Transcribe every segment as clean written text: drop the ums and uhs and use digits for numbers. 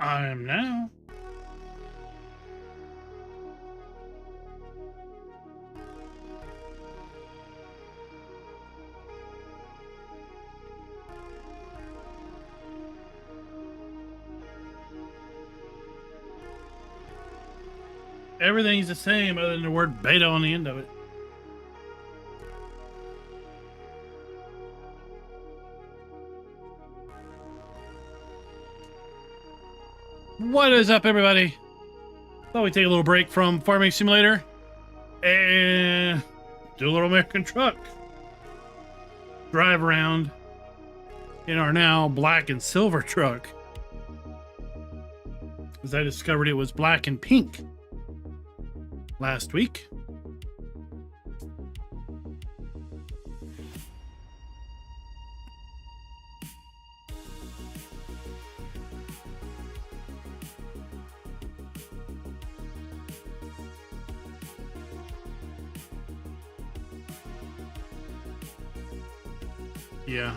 I am now. Everything's the same other than the word beta on the end of it. What is up, everybody? Thought we'd take a little break from Farming Simulator and do a little American truck drive around in our now black and silver truck, because I discovered it was black and pink last week. Yeah.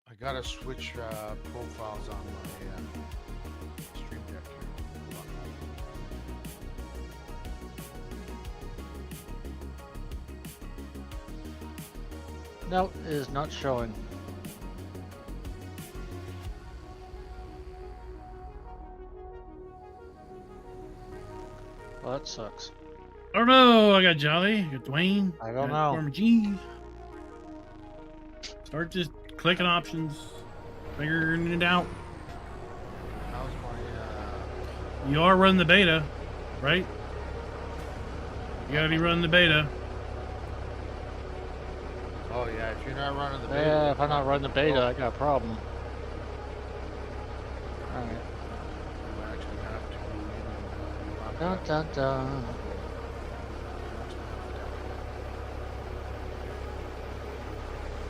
I gotta switch profiles on my stream deck here. No, it is not showing. Well, that sucks. I don't know. I got Jolly. I got Dwayne. I don't got know. Farmer G. Start just clicking options, figuring it out. How's my You are running the beta, right? You gotta be running the beta. Oh yeah, if you're not running the beta. Yeah, if I'm not running the beta, I got a problem. Alright. You actually have to go in and Dun dun dun.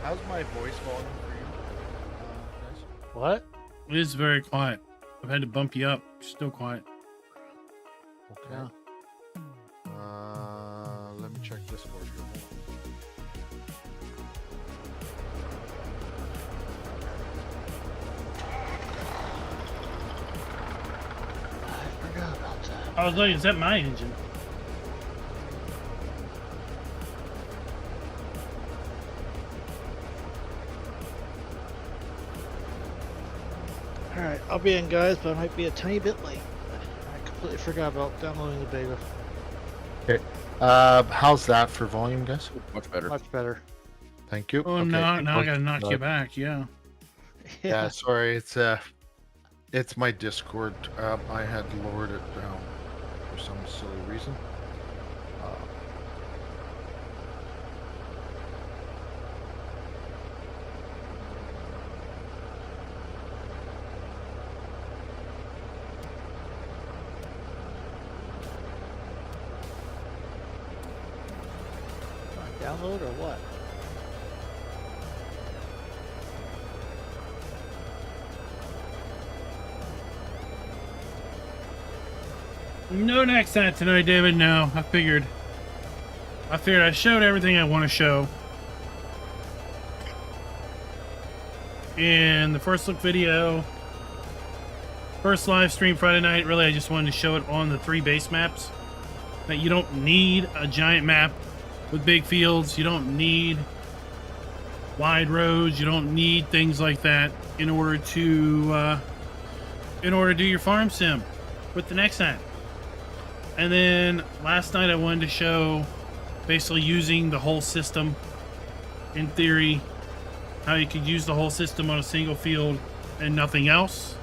How's my voice volume for you, guys? What? It is very quiet. I've had to bump you up. Still quiet. Okay. Yeah. Let me check Discord here. Hold on. I forgot about that. I was like, is that my engine? Alright, I'll be in, guys, but I might be a tiny bit late. I completely forgot about downloading the beta. Okay. How's that for volume, guys? Much better. Much better. Thank you. Oh, Okay. no, now I gotta knock you back. Yeah. Yeah, sorry, it's my Discord. I had lowered it down for some silly reason. Download or what? No next set tonight, David. No, I figured I showed everything I want to show in the first look video, first live stream Friday night. Really, I just wanted to show it on the 3 base maps. That you don't need a giant map with big fields. You don't need wide roads. You don't need things like that in order to do your farm sim with the next set. And then last night I wanted to show basically using the whole system in theory, how you could use the whole system on a single field and nothing else,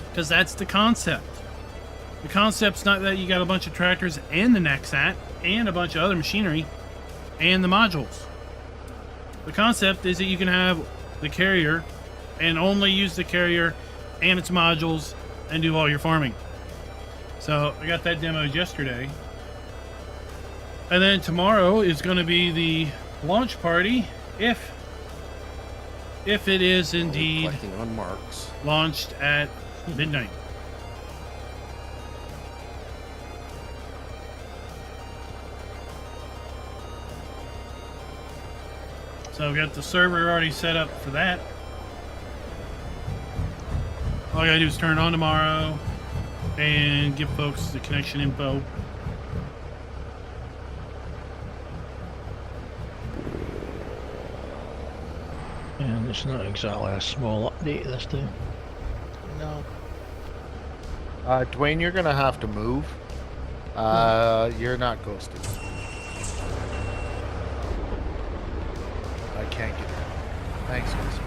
because that's the concept. The concept's not that you got a bunch of tractors and the Nexat and a bunch of other machinery and the modules. The concept is that you can have the carrier and only use the carrier and its modules and do all your farming. So I got that demoed yesterday. And then tomorrow is going to be the launch party, if it is indeed Collecting on marks. launched at midnight. So I've got the server already set up for that. All I gotta do is turn it on tomorrow and give folks the connection info. And it's not exactly a small update this time. No. Dwayne, you're gonna have to move. You're not ghosted. I can't get that. Thanks, guys.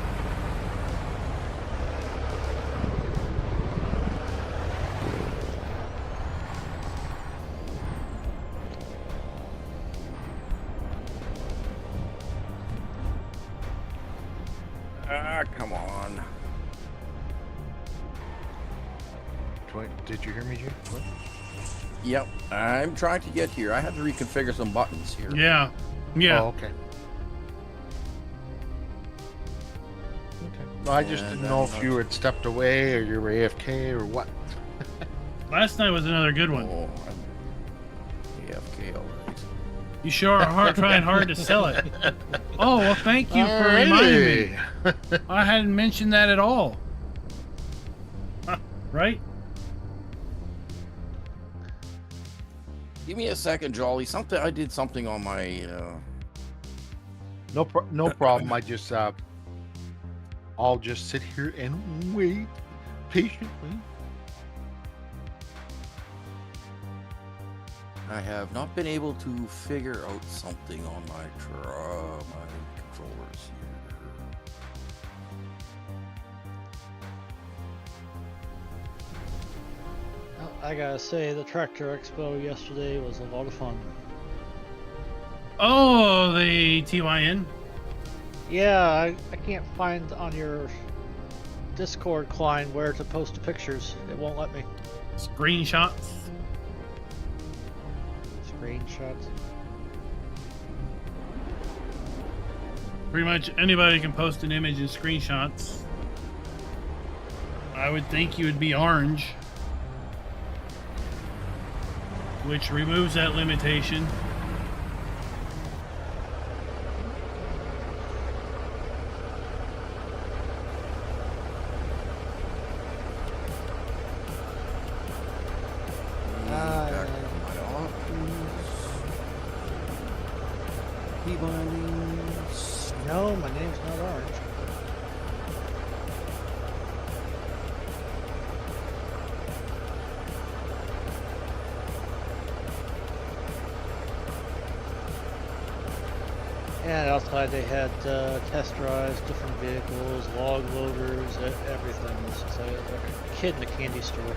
Come on. Dwayne, did you hear me, Jim? What? Yep, I'm trying to get here. I had to reconfigure some buttons here. Yeah. Yeah. Oh, okay. Okay. No, I just didn't know if you had stepped away or you were AFK or what. Last night was another good one. Oh, I'm AFK already. You sure are trying hard to sell it. Oh, well, thank you for reminding me. I hadn't mentioned that at all. Huh, right? Give me a second, Jolly. I did something on my. No problem. I just I'll just sit here and wait patiently. I have not been able to figure out something on my controllers here. Well, I gotta say, the Tractor Expo yesterday was a lot of fun. Oh, the TYN? Yeah, I can't find on your Discord client where to post the pictures. It won't let me. Screenshots. Screenshots. Pretty much anybody can post an image and screenshots. I would think you would be orange, which removes that limitation. Back to my options. Keybindings. No, my name's not orange. And outside they had test drives, different vehicles, log loaders, everything. It's just like a kid in a candy store.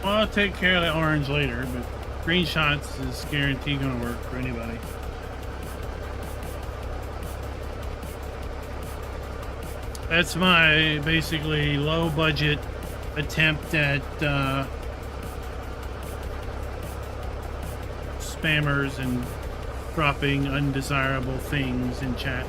Well, I'll take care of the orange later, but screenshots is guaranteed going to work for anybody. That's my basically low budget attempt at spammers and dropping undesirable things in chat.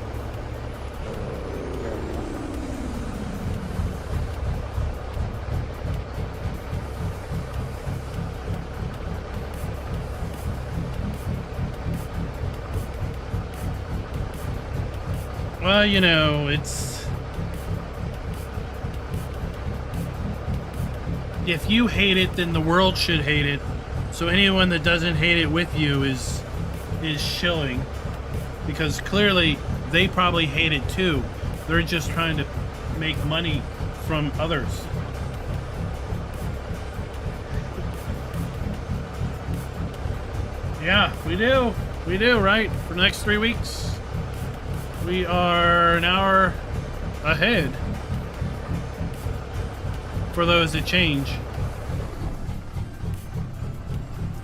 Well, you know, it's... if you hate it, then the world should hate it. So anyone that doesn't hate it with you is shilling. Because clearly, they probably hate it too. They're just trying to make money from others. Yeah, we do. We do, right? For the next 3 weeks. We are an hour ahead for those that change.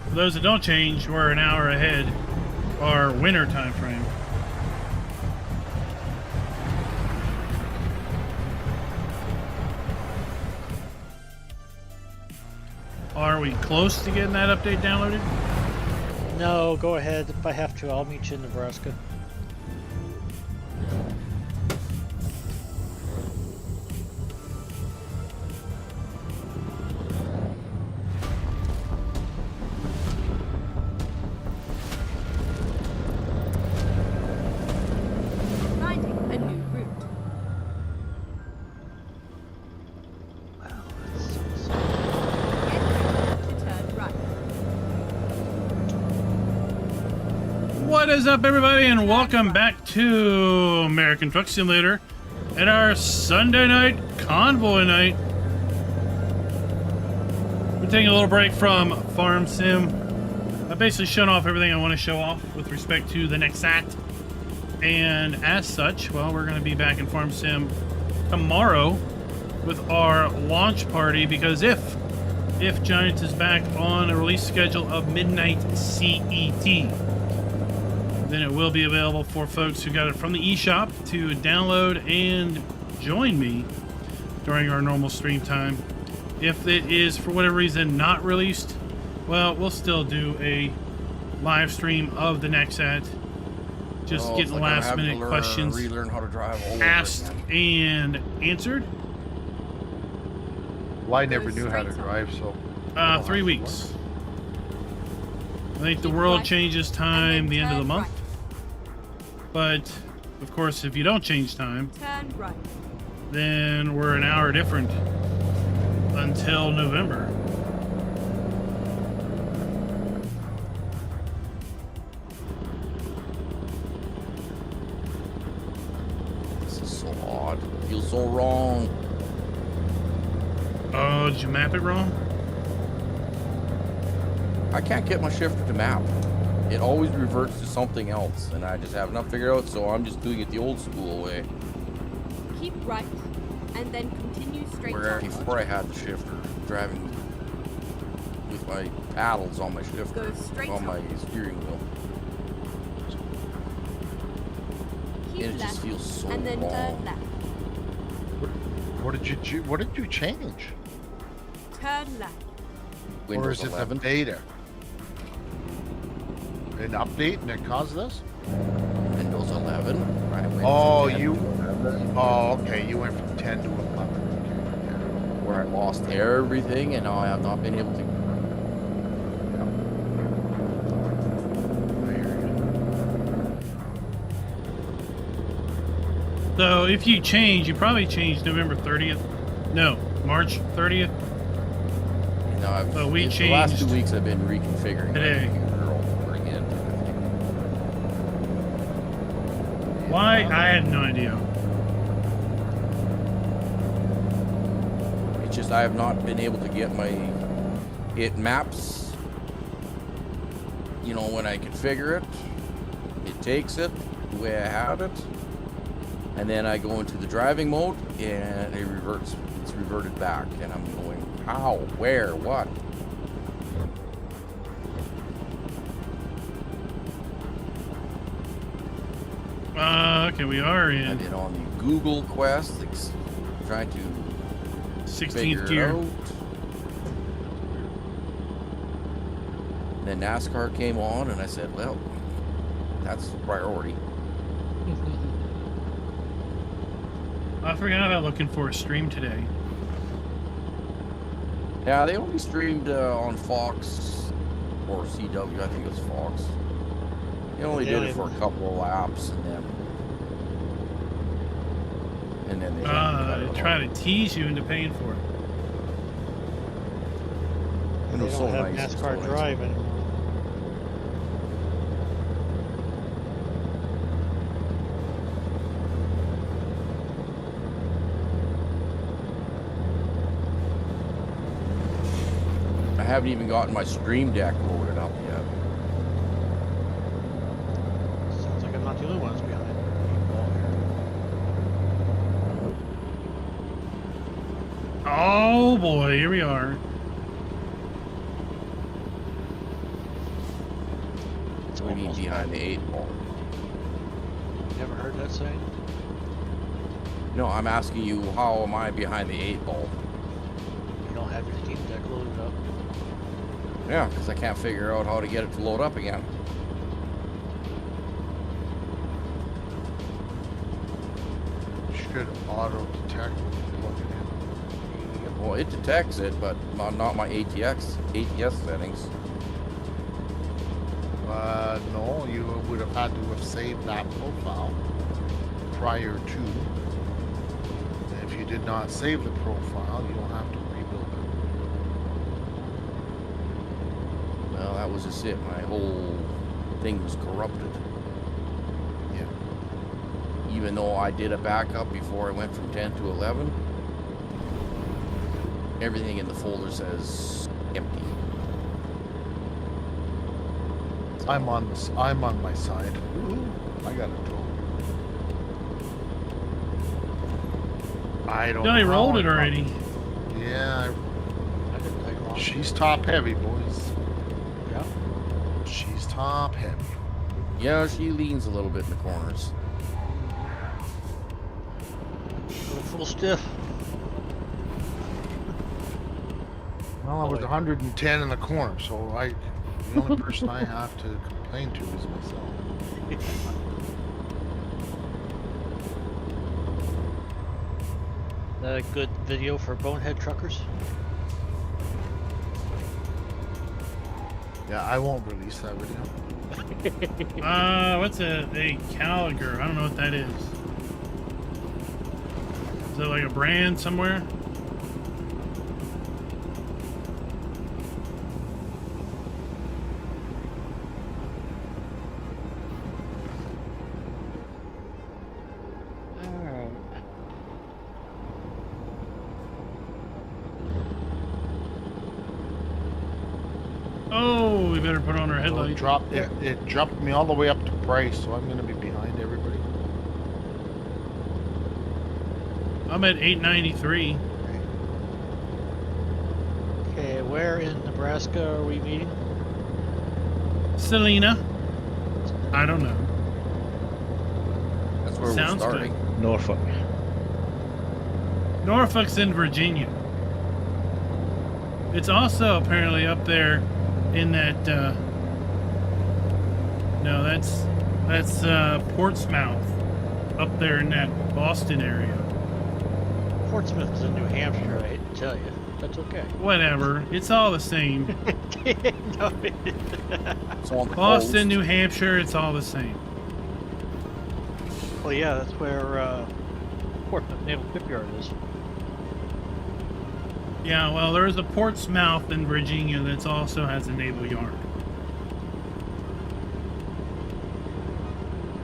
For those that don't change, we're an hour ahead our winter time frame. Are we close to getting that update downloaded? No, go ahead. If I have to, I'll meet you in Nebraska. What is up, everybody, and welcome back to American Truck Simulator and our Sunday night convoy night. We're taking a little break from Farm Sim. I've basically shown off everything I want to show off with respect to the next act. And as such, well, we're going to be back in Farm Sim tomorrow with our launch party, because if Giants is back on a release schedule of midnight CET, then it will be available for folks who got it from the eShop to download and join me during our normal stream time. If it is, for whatever reason, not released, well, we'll still do a live stream of the next set. Just getting the last minute questions relearn how to drive all over asked again. and answered. Well, I never knew how to drive, so. 3 weeks. I think the world changes time the end of the month. But, of course, if you don't change time, Turn right. then we're an hour different until November. This is so odd. It feels so wrong. Oh, did you map it wrong? I can't get my shifter to map. It always reverts to something else, and I just have not figured out, so I'm just doing it the old school way. Keep right, and then continue straight Where downwards. before I had the shifter, driving with my paddles on my shifter, Go straight on my up. steering wheel. Keep And it just left, feels so and then wrong. turn left. What did you change? Turn left. Or Windows is it 11. the beta? An update and it caused this? Windows 11. I went Oh, from 10 you- to 11, Oh, okay. You went from 10 to 11. where I lost everything, and now I have not been able to. Okay. I hear you. So if you change, you probably changed November 30th. No, March 30th. No, I've, So we the last 2 changed weeks I've been reconfiguring today. my computer all over again. Why? I had no idea. It's just I have not been able to get it maps. You know, when I configure it, it takes it the way I have it, and then I go into the driving mode and it reverts. It's reverted back, and I'm going, how, where, what? Okay, we are And in then on the Google Quest, trying to 16th figure it gear. out. And then NASCAR came on, and I said, well, that's priority. I forgot about looking for a stream today. Yeah, they only streamed on Fox or CW. I think it was Fox. They only did it for a couple of laps, and then they They try to tease you into paying for it. And it They was so don't have nice. It's so NASCAR nice. Drive anymore. I haven't even gotten my Stream Deck loaded up yet. Sounds like I'm not the only ones behind. Oh boy, here we are. It's We need almost behind the 8 ball. Never heard that saying? No, I'm asking you, how am I behind the 8 ball? You don't have your Steam Deck loaded up. Yeah, because I can't figure out how to get it to load up again. Should auto detect when you're looking in. Well, it detects it, but not my ATS settings. No, you would have had to have saved that profile prior to. And if you did not save the profile, you don't have to rebuild it. Well, that was just it. My whole thing was corrupted. Yeah. Even though I did a backup before I went from 10 to 11, everything in the folder says empty. I'm on my side. Ooh, I got it told. I don't Johnny know. rolled how it I already. got- Yeah, I didn't take long. she's top heavy, boys. Yeah. She's top heavy. Yeah, she leans a little bit in the corners. Going full stiff. Well, I was Boy. 110 in the corner, so the only person I have to complain to is myself. A good video for bonehead truckers. Yeah, I won't release that video. What's a Gallagher? I don't know what that is. Is it like a brand somewhere? Alright. Oh, we better put on our So headlight. it dropped me all the way up to Bryce, so I'm gonna be behind everybody. I'm at 893. Okay, where in Nebraska are we meeting? Selena? I don't know. That's where Sounds we're starting. Norfolk. Norfolk's in Virginia. It's also apparently up there in that, no, that's Portsmouth, up there in that Boston area. Portsmouth is in New Hampshire, I hate to tell you. That's okay. Whatever, it's all the same. No, It's on the Boston, coast. New Hampshire, it's all the same. well, yeah, that's where Portsmouth Naval Shipyard is. Yeah, well, there's a Portsmouth in Virginia that also has a naval yard.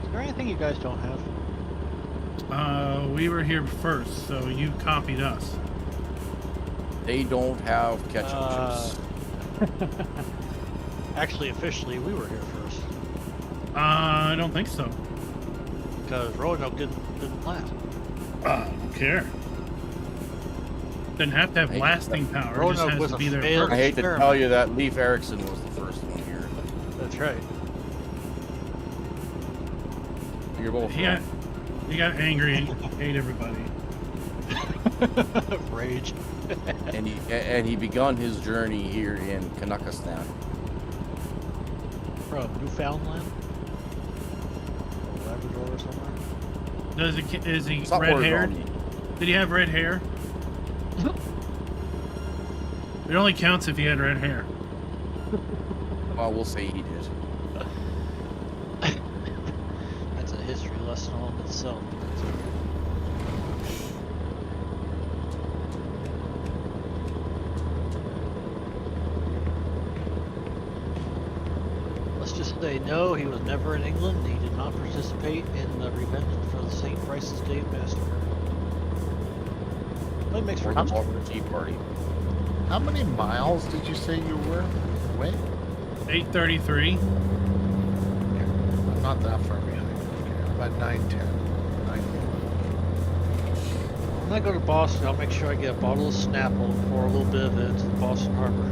Is there anything you guys don't have? We were here first, so you copied us. They don't have ketchup Uh, chips. Actually, officially, we were here first I don't think so. because Roanoke didn't last. I don't care. Doesn't have to have Hey, lasting power. It just Roanoke has was to a be there failed- I first. hate to experiment. tell you that Leif Erikson was the first one here. That's right. You're both He got, wrong. he got angry and ate everybody. Rage. And he begun his journey here in Kanakistan. From Newfoundland? Or Labrador or somewhere? Is he Stop red worrying haired? about me. Did he have red hair? It only counts if he had red hair. Well, we'll say he did. That's a history lesson all in itself. Let's just say no, he was never in England. He did not participate in the Revenge for the St. Francis Day Massacre. But it makes for Or the history. Baldwin Tea Party. How many miles did you say you were away? 833. I'm not that far behind. Okay, I'm at 910. When I go to Boston, I'll make sure I get a bottle of Snapple and pour a little bit of it into the Boston Harbor.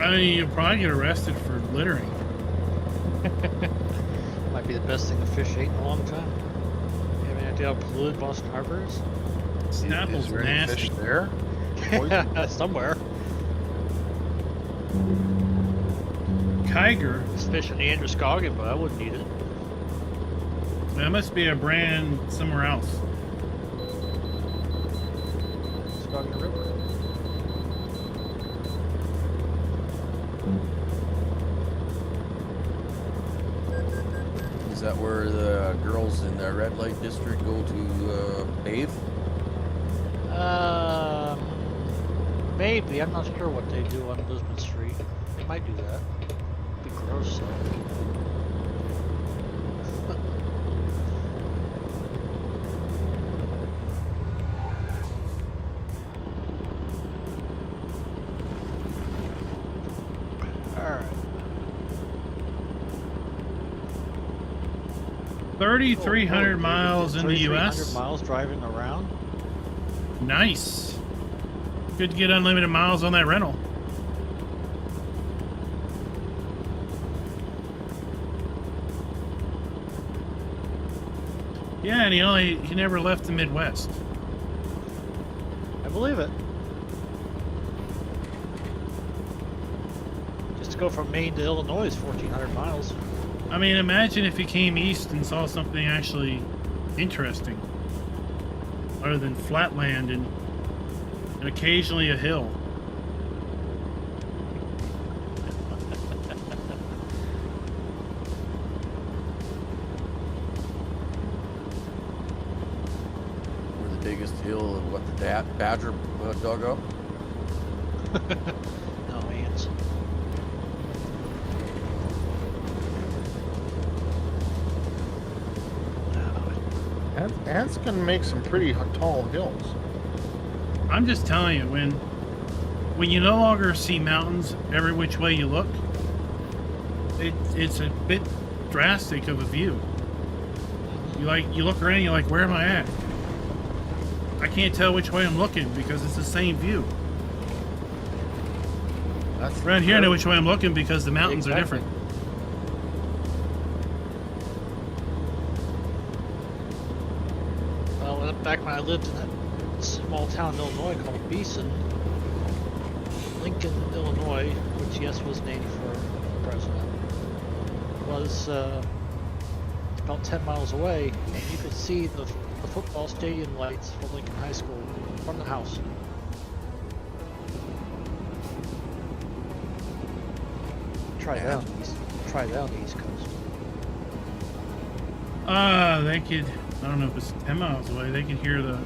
I mean, you'll probably get arrested for littering. Might be the best thing a fish ate in a long time. You have any idea how polluted Boston Harbor is? Snapple's Is there any nasty. fish there? Poison? Somewhere. Kiger. There's fish in the Androscoggin, but I wouldn't eat it. That must be a brand somewhere else. Androscoggin River. Is that where the girls in the red light district go to bathe? Maybe. I'm not sure what they do on Lisbon Street. They might do that. Be gross. tomorrow, so. Alright. 3,300 miles in the 3,300 U.S. miles driving around. Nice. Good to get unlimited miles on that rental. Yeah, and he never left the Midwest. I believe it. Just to go from Maine to Illinois is 1,400 miles. I mean, imagine if he came east and saw something actually interesting, other than flatland and occasionally a hill. Where the biggest hill and what the badger dug up. No ants. Ants can make some pretty tall hills. I'm just telling you, when you no longer see mountains every which way you look, it's a bit drastic of a view. You look around, you're like, where am I at? I can't tell which way I'm looking because it's the same view. That's Around here, I know which way I'm looking because the mountains are different. Well, back when I lived in that small town in Illinois called Beeson, Lincoln, Illinois, which yes was named for the president, was about 10 miles away, and you could see the football stadium lights for Lincoln High School from the house. Try that on the East Coast. They could, I don't know if it's 10 miles away, they could hear the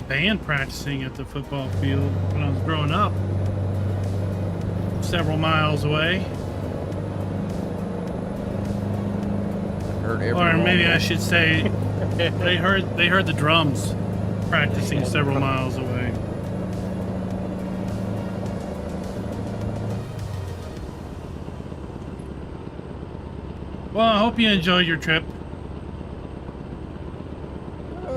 band practicing at the football field when I was growing up. Several miles away. Heard every Or maybe moment. I should say they heard the drums practicing several miles away. Well, I hope you enjoyed your trip.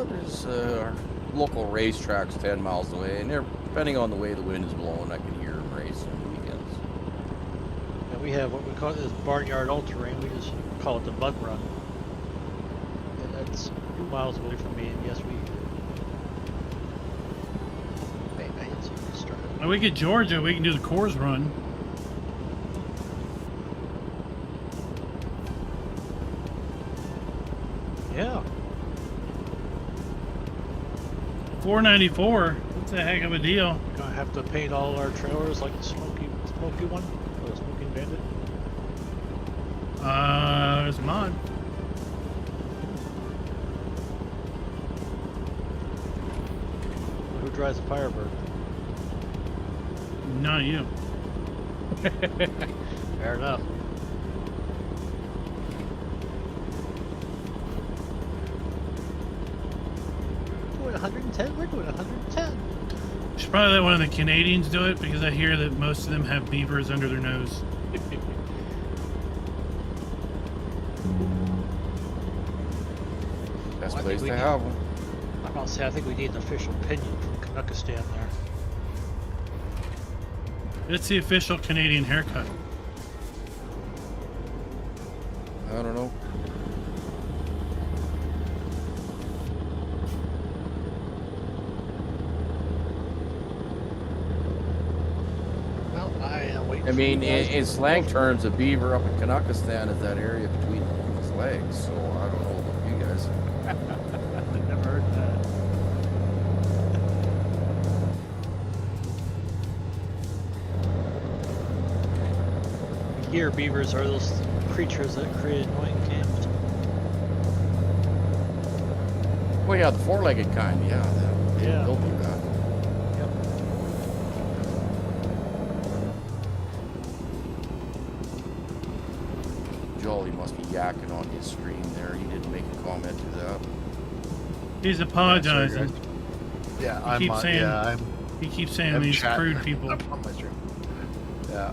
There's our local racetracks 10 miles away, and they're, depending on the way the wind is blowing, I can hear them race on the weekends. And we have what we call this barnyard all-terrain. We just call it the Mud Run. And that's 2 miles away from me. And yes, we. Wait, I hit something to start it. When we get Georgia, we can do the Coors Run. Yeah. $4.94. That's a heck of a deal. Gonna have to paint all our trailers like the smoky one, or the Smoking Bandit. There's a mod. Who drives the Firebird? Not you. Fair enough. We're doing 110. We're doing 110. Should probably let one of the Canadians do it because I hear that most of them have beavers under their nose. Best Well, I place think to we have them. I'm about to say I think we need an official opinion from Canuckistan there. It's the official Canadian haircut. I don't know. Well, I am waiting. I mean, for you guys in to- slang terms, a beaver up in Canuckistan is that area between his legs, so I don't know about you guys. I've never heard that. Here, beavers are those creatures that create annoying games. Well, yeah, the four-legged kind, yeah. Yeah. They'll do that. Yep. yakking on his stream there. He didn't make a comment to that. He's apologizing. Yeah, He keeps saying- I'm He keeps saying I'm these chatting crude people. on my stream. Yeah.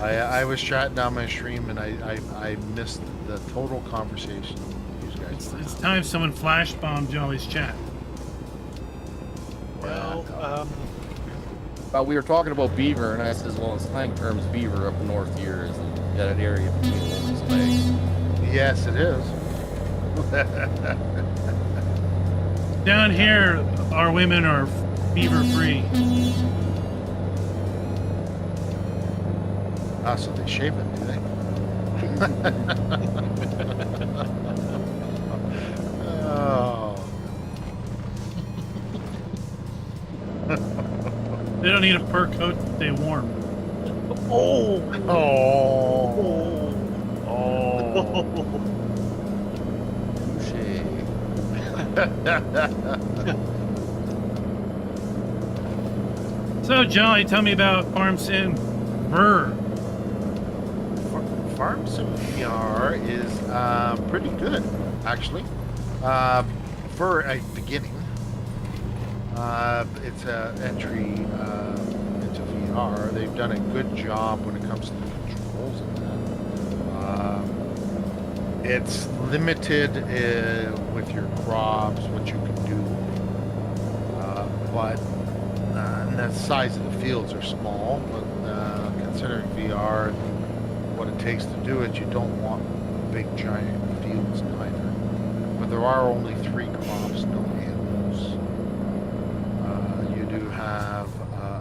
I was chatting on my stream and I missed the total conversation you guys were It's having. time someone flash bombed Jolly's chat. Well, But we were talking about beaver, and I says, well, it's slang terms beaver up north here is that area between Woman's Legs. Yes, it is. Down here, our women are beaver free. Ah, so they shave it, do they? Oh. They don't need a fur coat to stay warm. Oh. Touche. So, Jolly, tell me about Farm Sim Fur. Farm Sim VR is pretty good, actually. For a beginning, it's an entry into VR. They've done a good job when it comes to the controls and that. It's limited with your crops, what you can do, but and the size of the fields are small. But considering VR and what it takes to do it, you don't want big giant fields either. But there are only 3 crops, no animals. You do have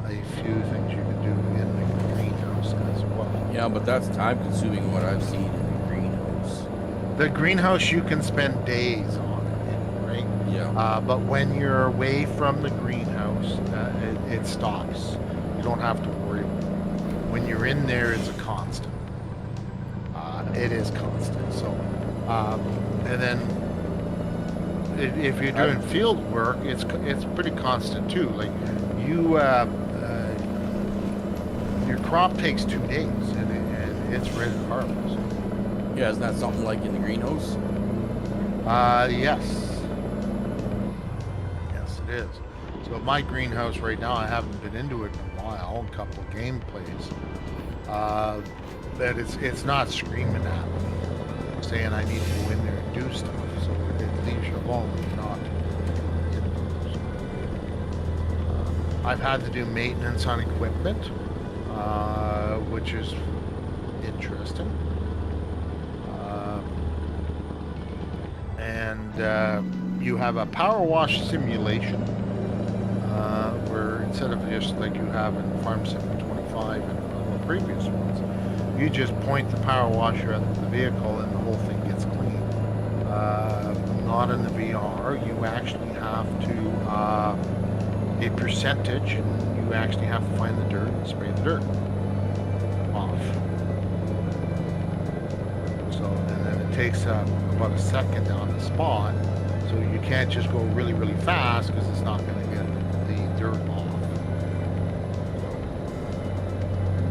a few things you can do in the greenhouse as well. Yeah, but that's time consuming what I've seen in the greenhouse. The greenhouse you can spend days on it, right? Yeah. But when you're away from the greenhouse, it stops. You don't have to worry about it. When you're in there, it's a constant. It is constant. So, and then if you're doing field work, it's pretty constant too. Like your crop takes 2 days, and it's ready to harvest. Yeah, isn't that something like in the greenhouse? Yes. Yes, it is. So my greenhouse right now, I haven't been into it in a while, a couple of gameplays. That it's not screaming at me, saying I need to go in there and do stuff. So it leaves you alone, not. I've had to do maintenance on equipment, which is interesting. And you have a power wash simulation where instead of just like you have in Farm Sim 25 and the previous ones, you just point the power washer at the vehicle and the whole thing gets clean. Not in the VR. You actually have to a percentage, and you actually have to find the dirt and spray the dirt off. So, and then it takes about a second on the spot, so you can't just go really, really fast because it's not going to get the dirt off.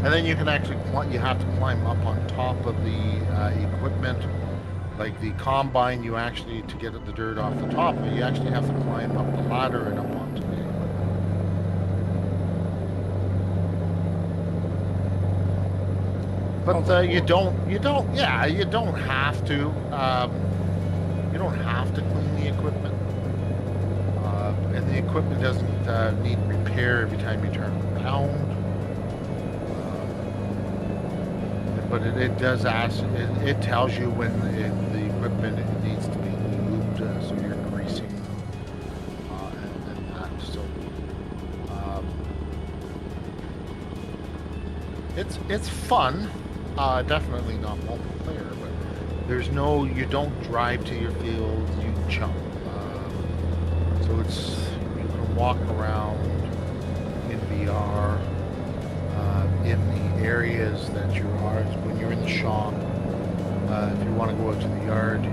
And then you can actually, you have to climb up on top of the equipment. Like the combine, you actually, to get the dirt off the top, you actually have to climb up the ladder and up onto the equipment. But you don't have to. You don't have to clean the equipment, and the equipment doesn't need repair every time you turn it around. But it does ask. It tells you when the equipment needs to be lubed, so you're greasing and that. So it's fun. Definitely not multiplayer, but there's no. You don't drive to your field. You jump. So you can walk around in VR. In the areas that you are, when you're in the shop, if you want to go out to the yard, you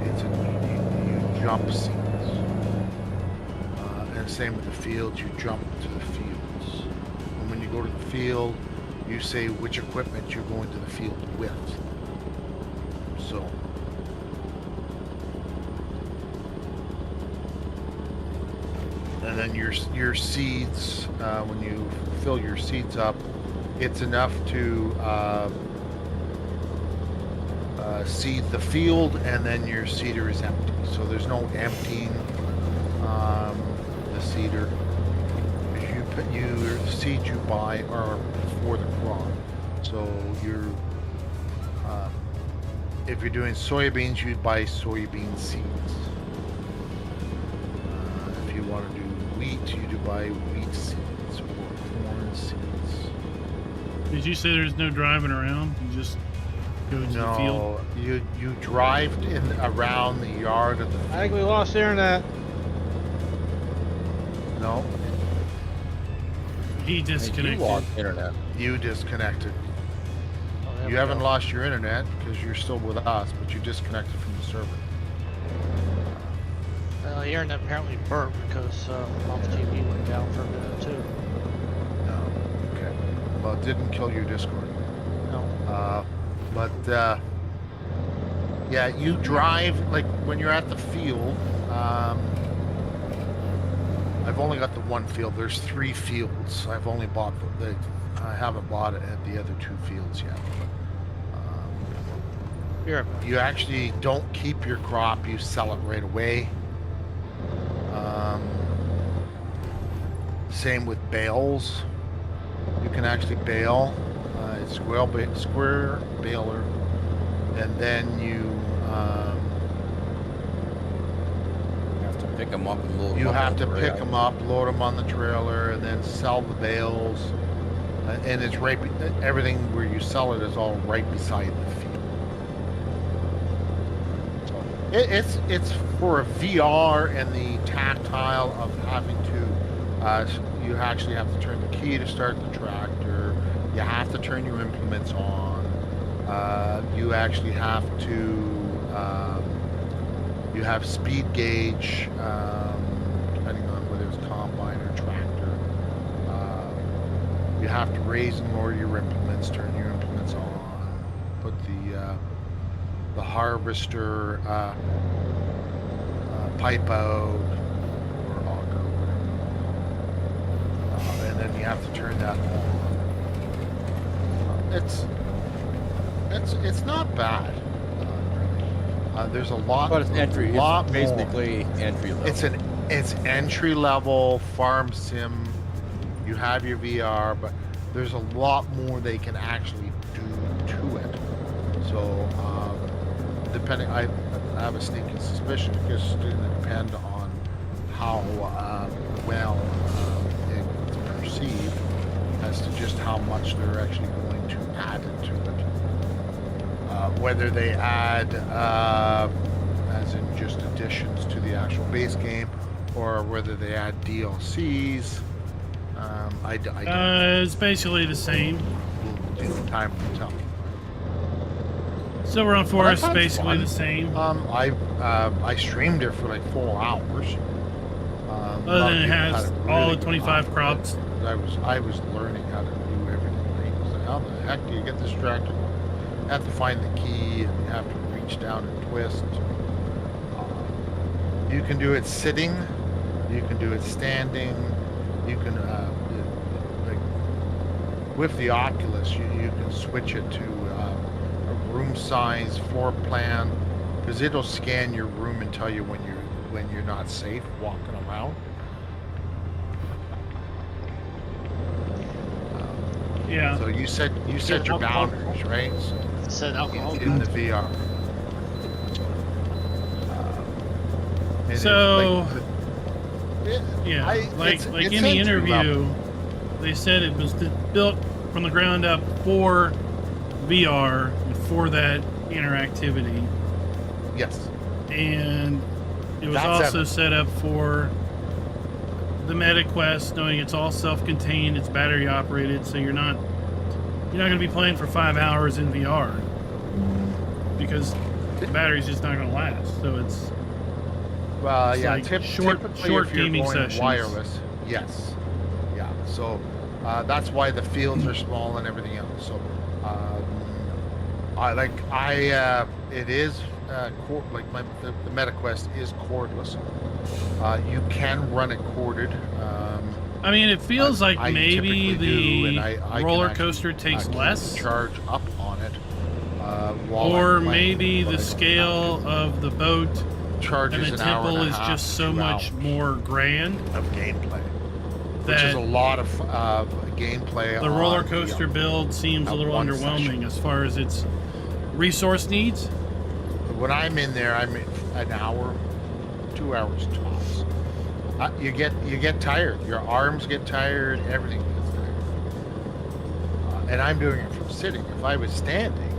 jump scenes. And same with the fields, you jump to the fields. And when you go to the field, you say which equipment you're going to the field with. So and then your seeds, when you fill your seeds up, it's enough to seed the field, and then your seeder is empty. So there's no emptying the seeder. Your seeds you buy are for the crop. So if you're doing soybeans, you'd buy soybean seeds. If you want to do wheat, you do buy wheat seeds or corn seeds. Did you say there's no driving around? You just go to the field? No, you drive around the yard of the field. I think we lost the internet. No, He Hey, disconnected. you lost internet. you disconnected. Oh, there You we haven't go. lost your internet because you're still with us, but you disconnected from the server. The internet apparently burnt because Mom's TV went down for a minute too. No, okay. Well, it didn't kill your Discord. No. But yeah, you drive, like when you're at the field. I've only got the one field. There's 3 fields. I've only bought I haven't bought it at the other 2 fields yet. Here. You actually don't keep your crop. You sell it right away. Same with bales. You can actually bale. It's square baler, and then you Have to pick them up and load. you them up have on to the pick rail. them up, load them on the trailer, and then sell the bales. And it's right. Everything where you sell it is all right beside the field. So it's for a VR and the tactile of having to. You actually have to turn the key to start the tractor. You have to turn your implements on. You actually have to. You have speed gauge, depending on whether it's combine or tractor. You have to raise and lower your implements, turn your implements on, put the harvester pipe out or auger, whatever. And then you have to turn that on. It's not bad. There's a lot. But it's entry. Lot It's basically entry level. It's entry level farm sim. You have your VR, but there's a lot more they can actually do to it. So depending, I have a sneaking suspicion it's going to depend on how well it's perceived as to just how much they're actually going to add into it. Whether they add, as in just additions to the actual base game, or whether they add DLCs, I don't. It's basically the same. Time will tell. Silver on Well, Forest, that sounds basically fun. the same. I streamed it for like 4 hours. Other than it has all the 25 crops. I was learning how to do everything. Right? I was like, how the heck do you get this tractor? You have to find the key, and you have to reach down and twist. You can do it sitting. You can do it standing. You can, like, with the Oculus, you can switch it to a room size floor plan, because it'll scan your room and tell you when you're not safe walking around. Yeah. So you set your boundaries, right? It said alcohol. In the VR. And So, it, yeah, it's in the entry interview, level. they said it was built from the ground up for VR, for that interactivity, Yes. and it was That's also evident. set up for the MetaQuest, knowing it's all self-contained, it's battery operated, so you're not going to be playing for 5 hours in VR because the battery's just not going to last. So it's Well, yeah. like Typically, short if you're gaming going sessions. wireless, yes. Yeah. So that's why the fields are small and everything else. So it is the MetaQuest is cordless. You can run it corded. I mean, it feels like I maybe typically do, the and I can roller actually, coaster takes keep less, charge up on it. While or I'm playing, maybe but the I don't scale of the boat have to. and Charges the an hour temple and a is half just to so 2 much hours more grand of gameplay, which is that a lot of gameplay. the roller on coaster build seems a at little one underwhelming session. as far as its resource needs. When I'm in there, I'm in an hour, 2 hours tops. You get tired. Your arms get tired. Everything gets tired. And I'm doing it from sitting. If I was standing,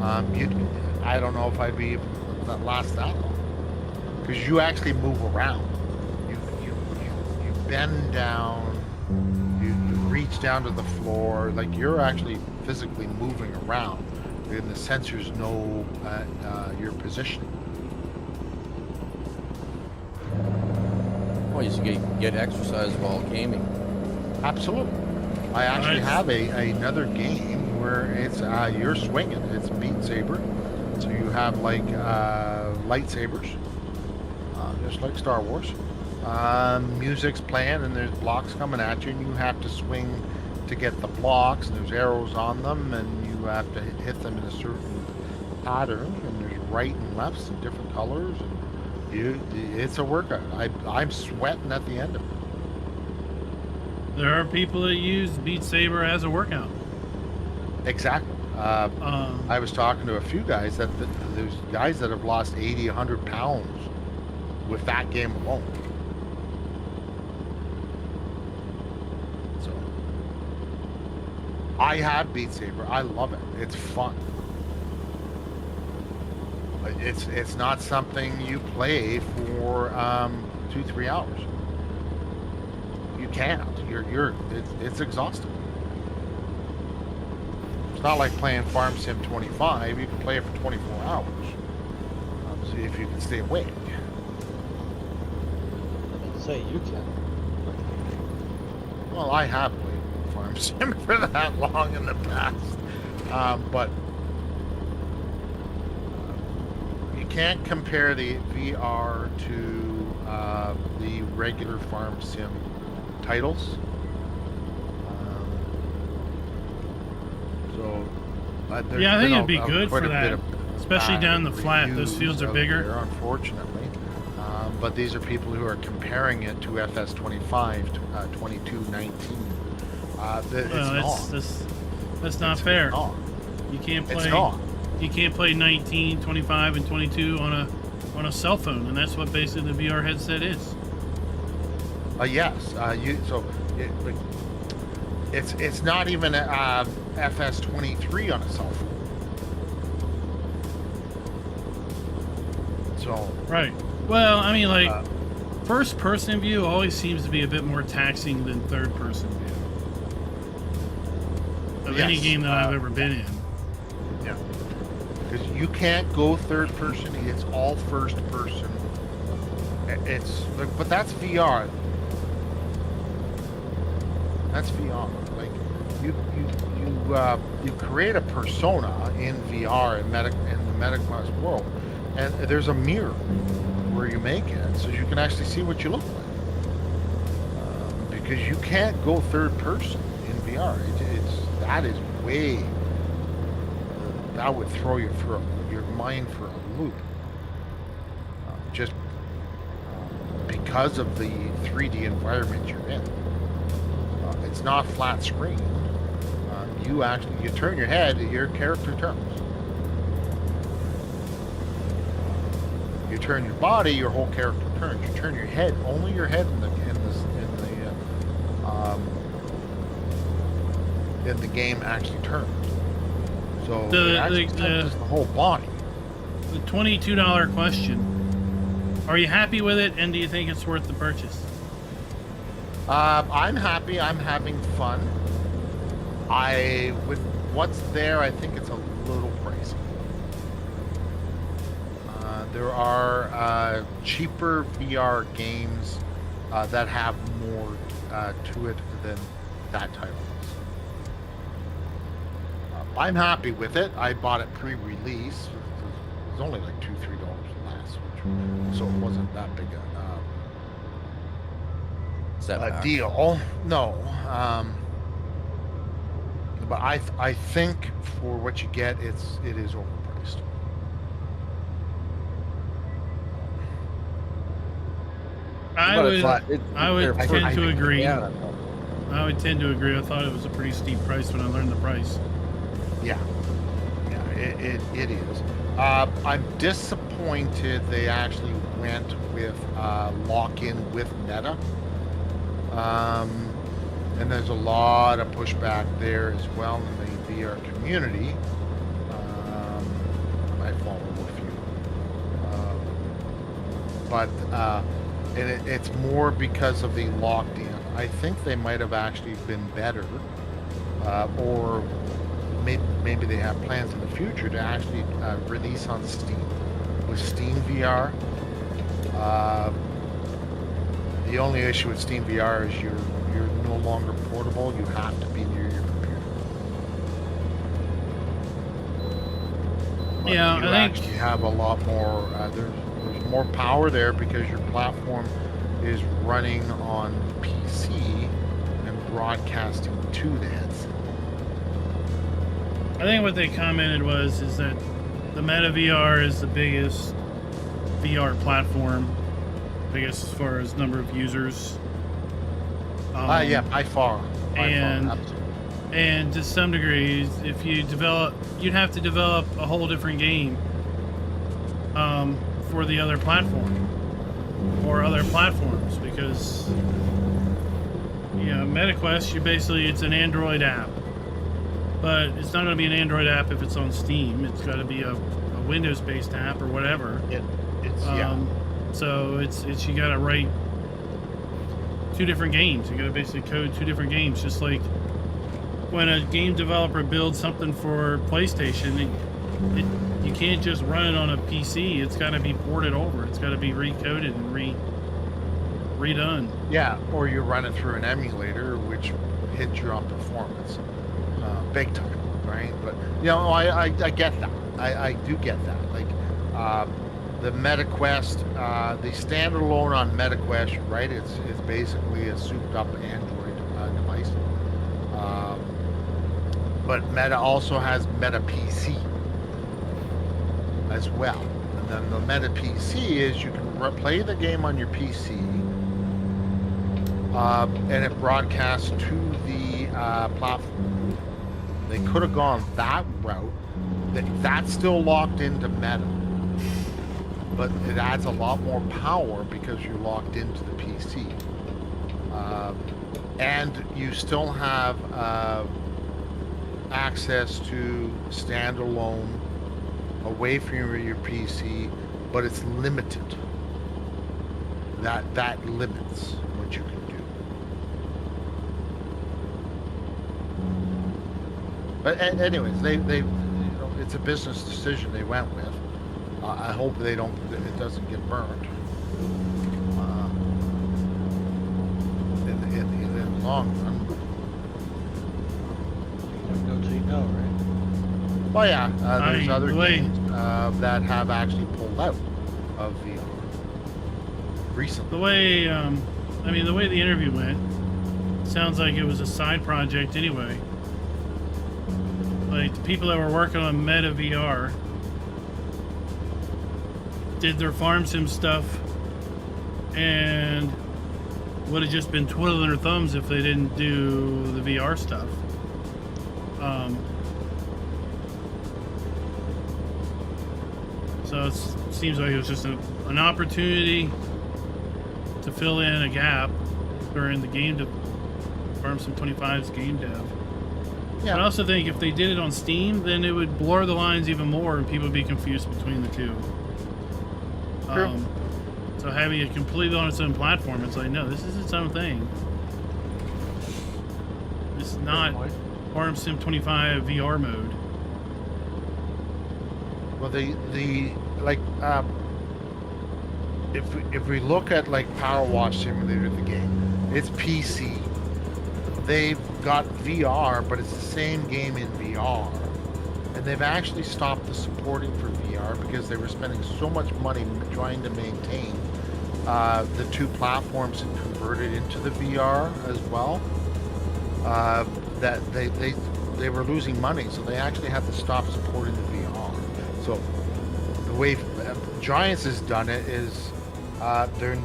I don't know if I'd be able to last that long, because you actually move around. You bend down. You reach down to the floor. Like, you're actually physically moving around, and the sensors know your position. Well, you should get exercise while gaming. Absolutely. I actually Nice. have another game where it's you're swinging. It's Beat Saber, so you have like lightsabers, just like Star Wars. Music's playing, and there's blocks coming at you, and you have to swing to get the blocks. And there's arrows on them, and you have to hit them in a certain pattern. And there's right and lefts in different colors, and it's a workout. I'm sweating at the end of it. There are people that use Beat Saber as a workout. Exactly. I was talking to a few guys there's guys that have lost 80, 100 pounds with that game alone. So I have Beat Saber. I love it. It's fun. But it's not something you play for 2-3 hours. You can't. It's exhausting. It's not like playing Farm Sim 25. You can play it for 24 hours. So if you can stay awake. I'd say you can. Well, I have played Farm Sim for that long in the past, but you can't compare the VR to the regular Farm Sim titles. Yeah, I think it'd be good for that, especially down the flat. Those fields are bigger. There, unfortunately. But these are people who are comparing it to FS25, 2219. That's not fair. Not. You can't It's play. not. You can't play 19, 25, and 22 on a cell phone, and that's what basically the VR headset is. Yes. It's not even FS23 on a cell phone. So Right. Well, I mean, like, first-person view always seems to be a bit more taxing than third-person view of any Yes, game that I've ever been in. yeah, because you can't go third person. It's all first person. But that's VR. That's VR. Like you create a persona in VR in the MetaQuest world, and there's a mirror where you make it, so you can actually see what you look like. Because you can't go third person in VR. That is way. That would throw you for your mind for a loop. Just because of the 3D environment you're in. It's not flat screen. You turn your head, your character turns. You turn your body, your whole character turns. You turn your head, only your head in the game actually turns. So it actually touches the whole body. The $22 question. Are you happy with it, and do you think it's worth the purchase? I'm happy. I'm having fun. With what's there, I think it's a little pricey. There are cheaper VR games that have more to it than that title is. I'm happy with it. I bought it pre-release. It was only like $2-3 less, so it wasn't that big a Setback. deal. No, but I think for what you get, it is overpriced. I But would, it's not- it's I would their tend first- to agree. Yeah. I would tend to agree. I thought it was a pretty steep price when I learned the price. Yeah, it is. I'm disappointed they actually went with lock-in with Meta. And there's a lot of pushback there as well in the VR community. I follow a few. And it's more because of the locked in. I think they might have actually been better, or maybe they have plans in the future to actually release on Steam with Steam VR. The only issue with Steam VR is you're no longer portable. You have to be near your computer. But Yeah, you I think- actually have a lot more. There's more power there because your platform is running on PC and broadcasting to the headset. I think what they commented is that the Meta VR is the biggest VR platform, I guess, as far as number of users. Yeah, by far. and- Absolutely. And to some degree, if you develop, you'd have to develop a whole different game for the other platform or other platforms, because MetaQuest, it's an Android app, but it's not going to be an Android app if it's on Steam. It's got to be a Windows-based app or whatever. So it's you got to write two different games. You got to basically code two different games, just like when a game developer builds something for PlayStation, you can't just run it on a PC. It's got to be ported over. It's got to be recoded and redone. Yeah, or you run it through an emulator, which hits you on performance, big time, right? But I get that. I do get that. Like the MetaQuest, the standalone on MetaQuest, right? It's basically a souped-up Android device. But Meta also has Meta PC as well. And then the Meta PC is you can play the game on your PC, and it broadcasts to the platform. They could have gone that route. That's still locked into Meta, but it adds a lot more power because you're locked into the PC, and you still have access to standalone away from your PC, but it's limited. That limits what you can do. But anyways, they it's a business decision they went with. I hope it doesn't get burned in the long run. Go till you know, right? Well, yeah, there's I- other the way- games that have actually pulled out of VR recently. The way, the way the interview went, sounds like it was a side project anyway. Like the people that were working on Meta VR did their farm sim stuff and would have just been twiddling their thumbs if they didn't do the VR stuff. So it seems like it was just an opportunity to fill in a gap during the Farm Sim 25's game dev. Yeah. I also think if they did it on Steam, then it would blur the lines even more and people would be confused between the two. True. So having it completely on its own platform, it's like, no, this is its own thing. It's not Farm Sim 25 VR mode. Well, if we look at like Power Wash Simulator, the game, it's PC. They've got VR, but it's the same game in VR, and they've actually stopped the supporting for VR because they were spending so much money trying to maintain the two platforms and converted into the VR as well. That they were losing money, so they actually had to stop supporting the VR. So the way Giants has done it is they're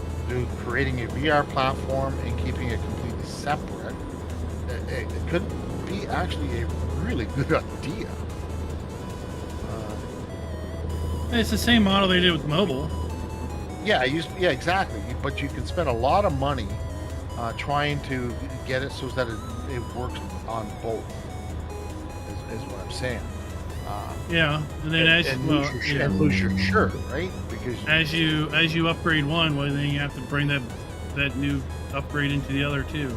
creating a VR platform and keeping it completely separate. It could be actually a really good idea. It's the same model they did with mobile. Yeah, exactly. But you can spend a lot of money trying to get it so that it works on both. Is what I'm saying. Yeah, and then lose your shirt, right? Because as you upgrade one, well, then you have to bring that new upgrade into the other too.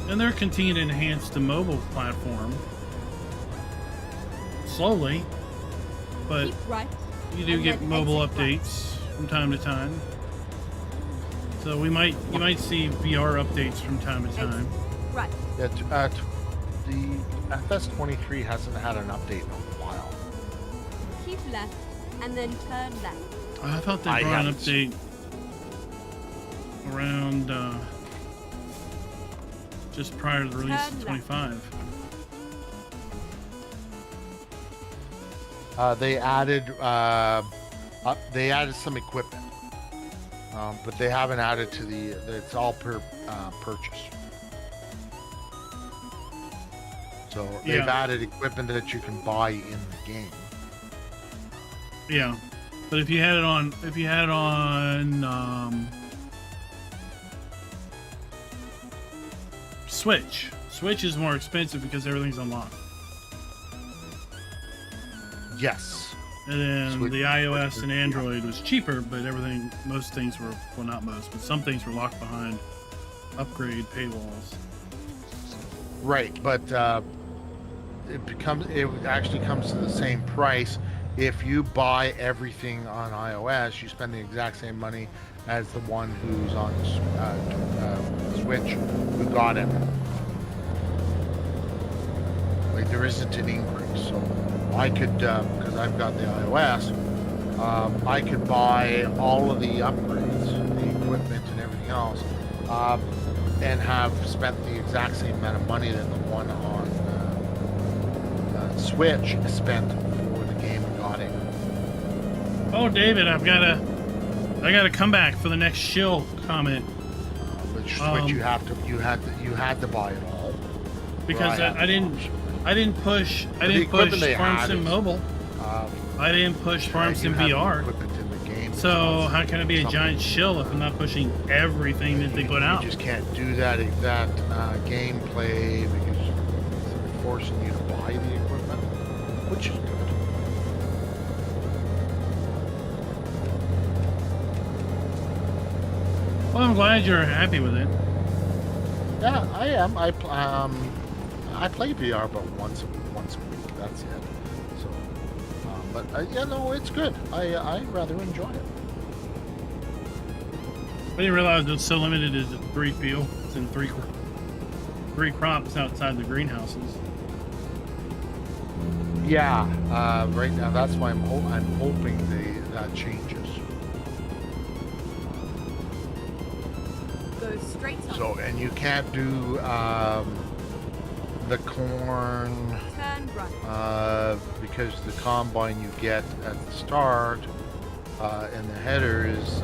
And they're continuing to enhance the mobile platform slowly, but Keep right. you do and get then mobile exit right. updates from time to time. So you might see VR updates from time to time. Right. the FS23 hasn't had an update in a while. Keep left and then turn left. I thought they I brought an haven't. update around just prior to the release of Turn left. 25. They added some equipment, but they haven't added to it's all per purchase. So they've Yeah. added equipment that you can buy in the game. Yeah, but if you had it on, Switch is more expensive because everything's unlocked. Yes. And then Switch- the iOS Switch and is- Android was cheaper, but most things were, well, not most, but some things were locked behind upgrade paywalls. Right, but it actually comes to the same price. If you buy everything on iOS, you spend the exact same money as the one who's on Switch who got it. Like, there isn't an increase. So I could, because I've got the iOS, I could buy all of the upgrades, the equipment and everything else, and have spent the exact same amount of money that the one on Switch spent for the game and got it. Oh, David, I got a comeback for the next shill comment But Switch, you had to buy it all. because Right. I didn't push equipment they Farm had Sim is- Mobile. I didn't push Farm Sim You have the VR. equipment in the game. It's So not how can it be a something- giant shill if I'm not pushing everything that they put out? You just can't do that gameplay because they're forcing you to buy the equipment, which is good. Well, I'm glad you're happy with it. Yeah, I am. I play VR about once a week. That's it. So, but yeah, no, it's good. I rather enjoy it. I didn't realize it was so limited as 3 fields and three crops outside the greenhouses. Yeah. Right now, that's why I'm hoping that changes. Go straight on. So, and you can't do the corn Turn right. because the combine you get at the start and the header is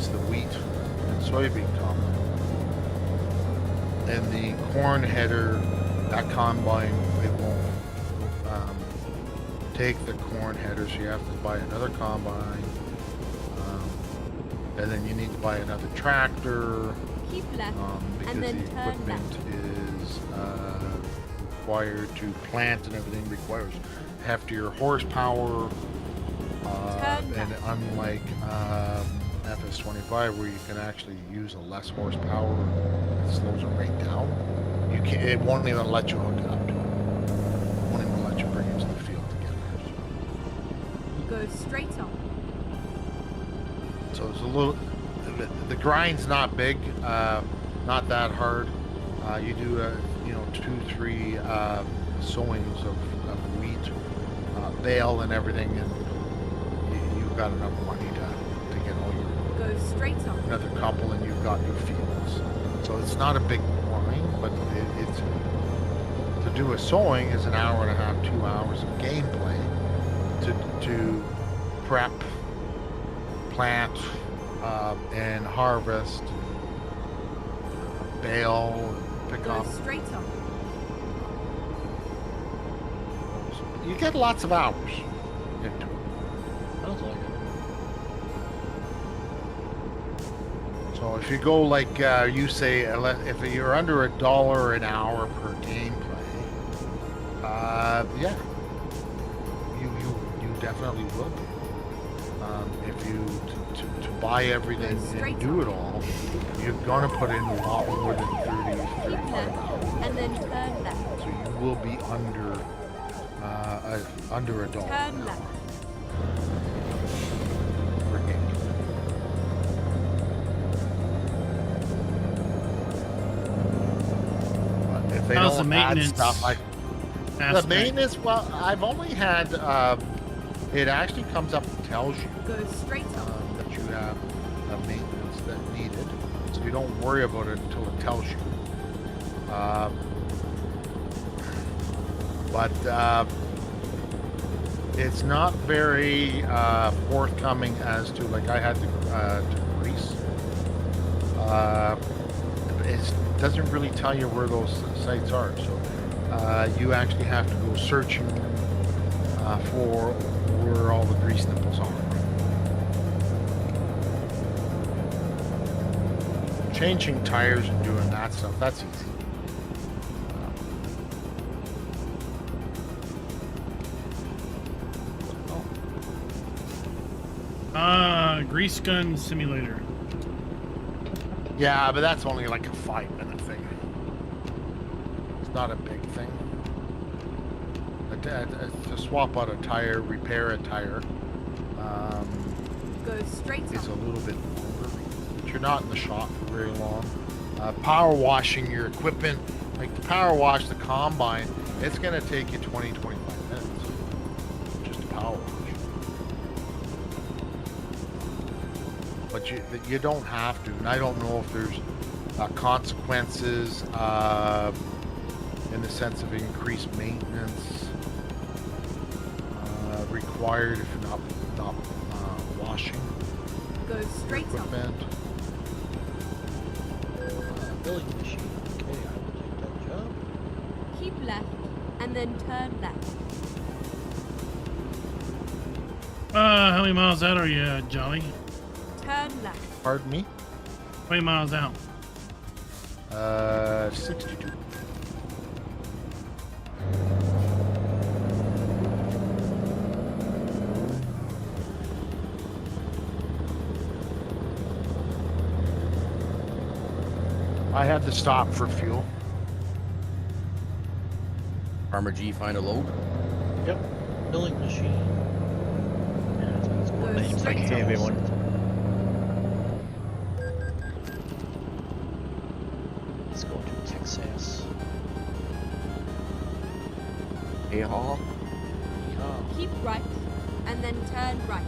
the wheat and soybean combine, and the corn header, that combine, it won't take the corn header, so you have to buy another combine, and then you need to buy another tractor. Keep left Because and then the turn equipment left. is required to plant and everything requires heftier horsepower. Turn And left. unlike FS25, where you can actually use a less horsepower, it slows it right down. It won't even let you hook it up to it. It won't even let you bring it to the field together. Go straight on. So it's a little. The grind's not big, not that hard. You do, you know, 2-3 sowings of wheat, bale and everything, and you've got enough money to get all your Go straight on. another couple, and you've got your fields. So it's not a big grind, but it's to do a sowing is an hour and a half, 2 hours of gameplay to prep, plant, and harvest, bale, pick Go up. straight on. You get lots of hours into it. Sounds like it. So if you go like you say, if you're under $1 an hour per gameplay, yeah, you definitely will be. If you to buy everything and do it all, you're gonna put in a lot more than 30, Keep 35 left hours. and then turn left. So you will be under $1 Turn an hour left. per game. But if they How's the don't add maintenance stuff like the aspect? maintenance, well, I've only had it actually comes up and tells you Go straight on. that you have a maintenance that needed, so you don't worry about it until it tells you. But it's not very forthcoming as to, like, I had to grease. It doesn't really tell you where those sites are, so you actually have to go searching for where all the grease nipples are. Changing tires and doing that stuff, that's easy. Grease gun simulator. Yeah, but that's only like a 5-minute thing. It's not a big thing. To swap out a tire, repair a tire, Go straight is a on. little bit longer. But you're not in the shop for very long. Power washing your equipment, like to power wash the combine, it's going to take you 20-25 minutes. Just to power wash. But you don't have to, and I don't know if there's consequences in the sense of increased maintenance required if you're not washing Go your straight on. equipment. Billing machine. Okay, I will take that job. Keep left and then turn left. How many miles out are you, Jolly? Turn left. Pardon me? 20 miles out. 62. I had to stop for fuel. Farmer G, find a load. Yep. Billing machine. Go Seems like straight a on. heavy one. Let's go to Texas. Yeehaw. Yeah. Keep right and then turn right.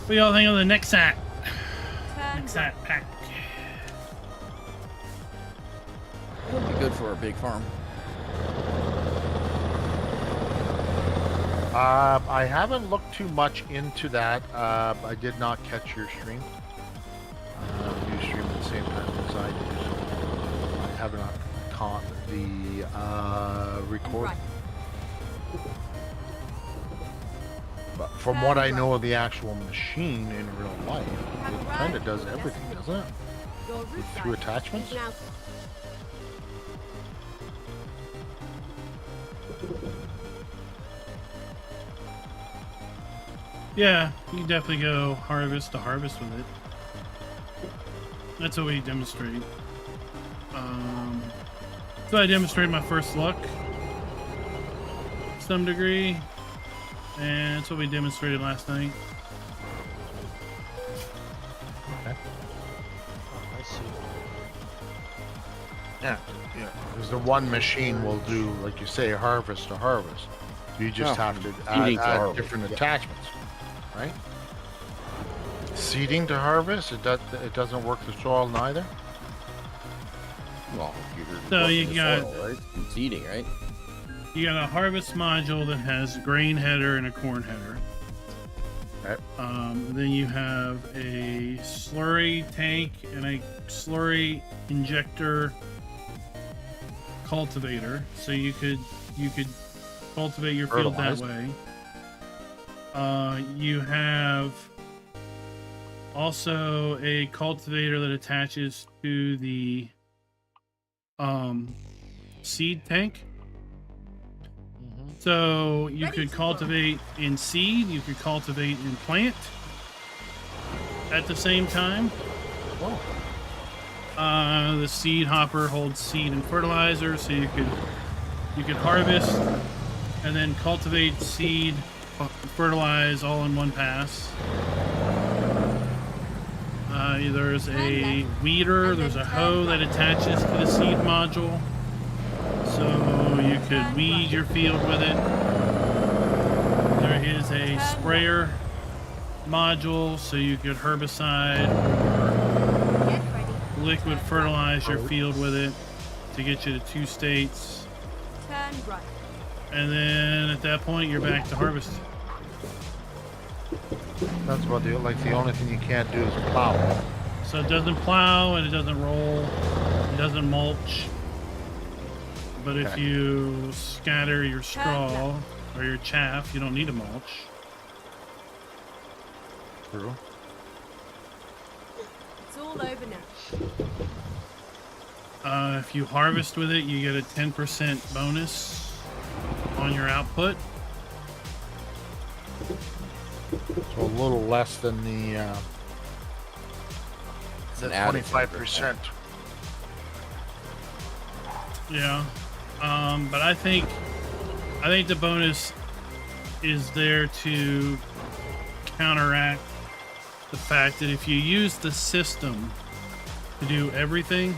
What do y'all think of the Nexat? Turn Nexat right. pack. It'll be good for a big farm. I haven't looked too much into that. I did not catch your stream. You stream at the same time as I do, so I have not caught the record. Right. But from what I know of the actual machine in real life, it kind of does everything, doesn't it? Your route Through guide attachments? is now Yeah, you can definitely go harvest to harvest with it. That's what we demonstrate. So I demonstrated my first luck to some degree, and that's what we demonstrated last night. Okay. Yeah, yeah. Because the one machine will do, like you say, harvest to harvest. You just Oh, have to seeding to add harvest, different yeah. attachments, right? Seeding to harvest, it doesn't work the soil neither. Well, you're So working you the got- soil, right? And seeding, right? You got a harvest module that has a grain header and a corn header. Right. Then you have a slurry tank and a slurry injector cultivator, so you could cultivate your field that Fertilize. way. You have also a cultivator that attaches to the seed tank. So you Ready could to cultivate in seed, you could cultivate in plant at the same time. Oh, The seed hopper holds seed and fertilizer, so you could harvest and then cultivate, seed, fertilize all in one pass. There's a weeder, there's a hoe that attaches to the seed module, so you could weed your field with it. There is a sprayer module, so you could herbicide or Get ready. liquid fertilize your field with it to get you to 2 states. Turn right. And then at that point, you're back to harvest. that's about the only thing you can't do is plow. So it doesn't plow and it doesn't roll, it doesn't mulch. But if Okay. you scatter your straw or your chaff, you don't need to mulch. True. It's all over now. If you harvest with it, you get a 10% bonus on your output. So a little less than the It's an added 25%. Yeah. But I think the bonus is there to counteract the fact that if you use the system to do everything,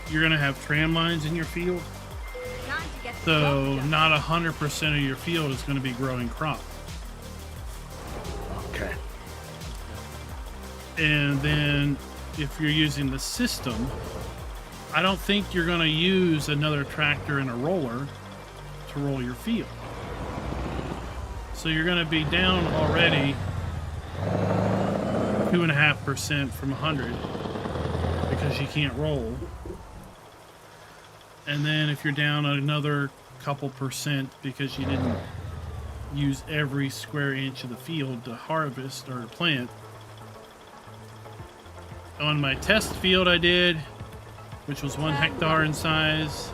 you're gonna have tram lines in your field. Time to get the So job done. not 100% of your field is gonna be growing crop. Okay. And then if you're using the system, I don't think you're going to use another tractor and a roller to roll your field. So you're going to be down already 2.5% from 100 because you can't roll. And then if you're down another couple percent because you didn't use every square inch of the field to harvest or plant. On my test field I did, which was 1 hectare in size,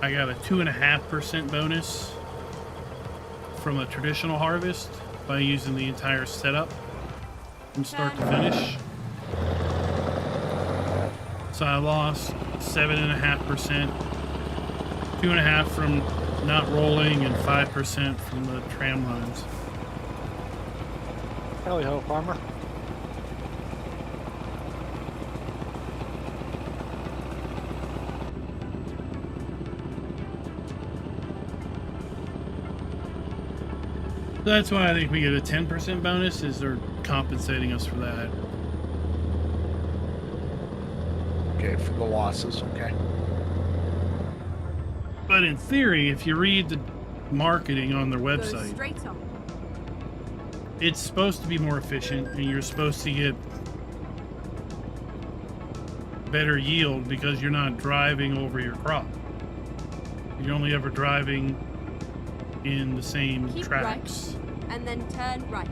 I got a 2.5% bonus from a traditional harvest by using the entire setup from start to finish. So I lost 7.5%, 2.5% from not rolling, and 5% from the tram lines. Howdy ho, farmer. So that's why I think we get a 10% bonus, is they're compensating us for that. Okay, for the losses. Okay. But in theory, if you read the marketing on their Go website, straight on. it's supposed to be more efficient and you're supposed to get better yield because you're not driving over your crop. You're only ever driving in the same Keep tracks, right, and then turn right.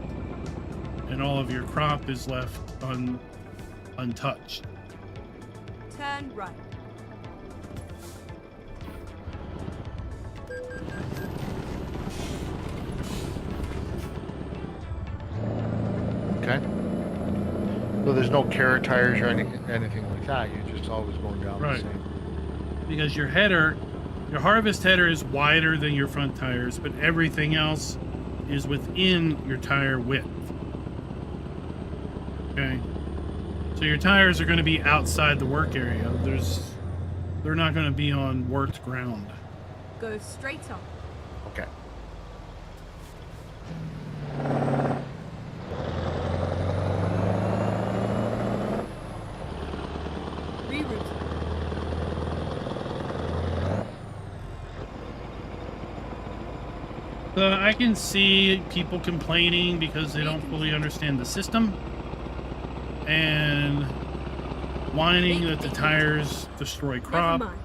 and all of your crop is left untouched. Turn right. Okay. So there's no carrot tires or anything like that. You're just always going down Right. the same. Because your header, your harvest header is wider than your front tires, but everything else is within your tire width. Okay. So your tires are going to be outside the work area. They're not going to be on worked ground. Go straight on. Okay. Reroute. So I can see people complaining because they don't fully understand the system and whining that the tires destroy Never crop mind.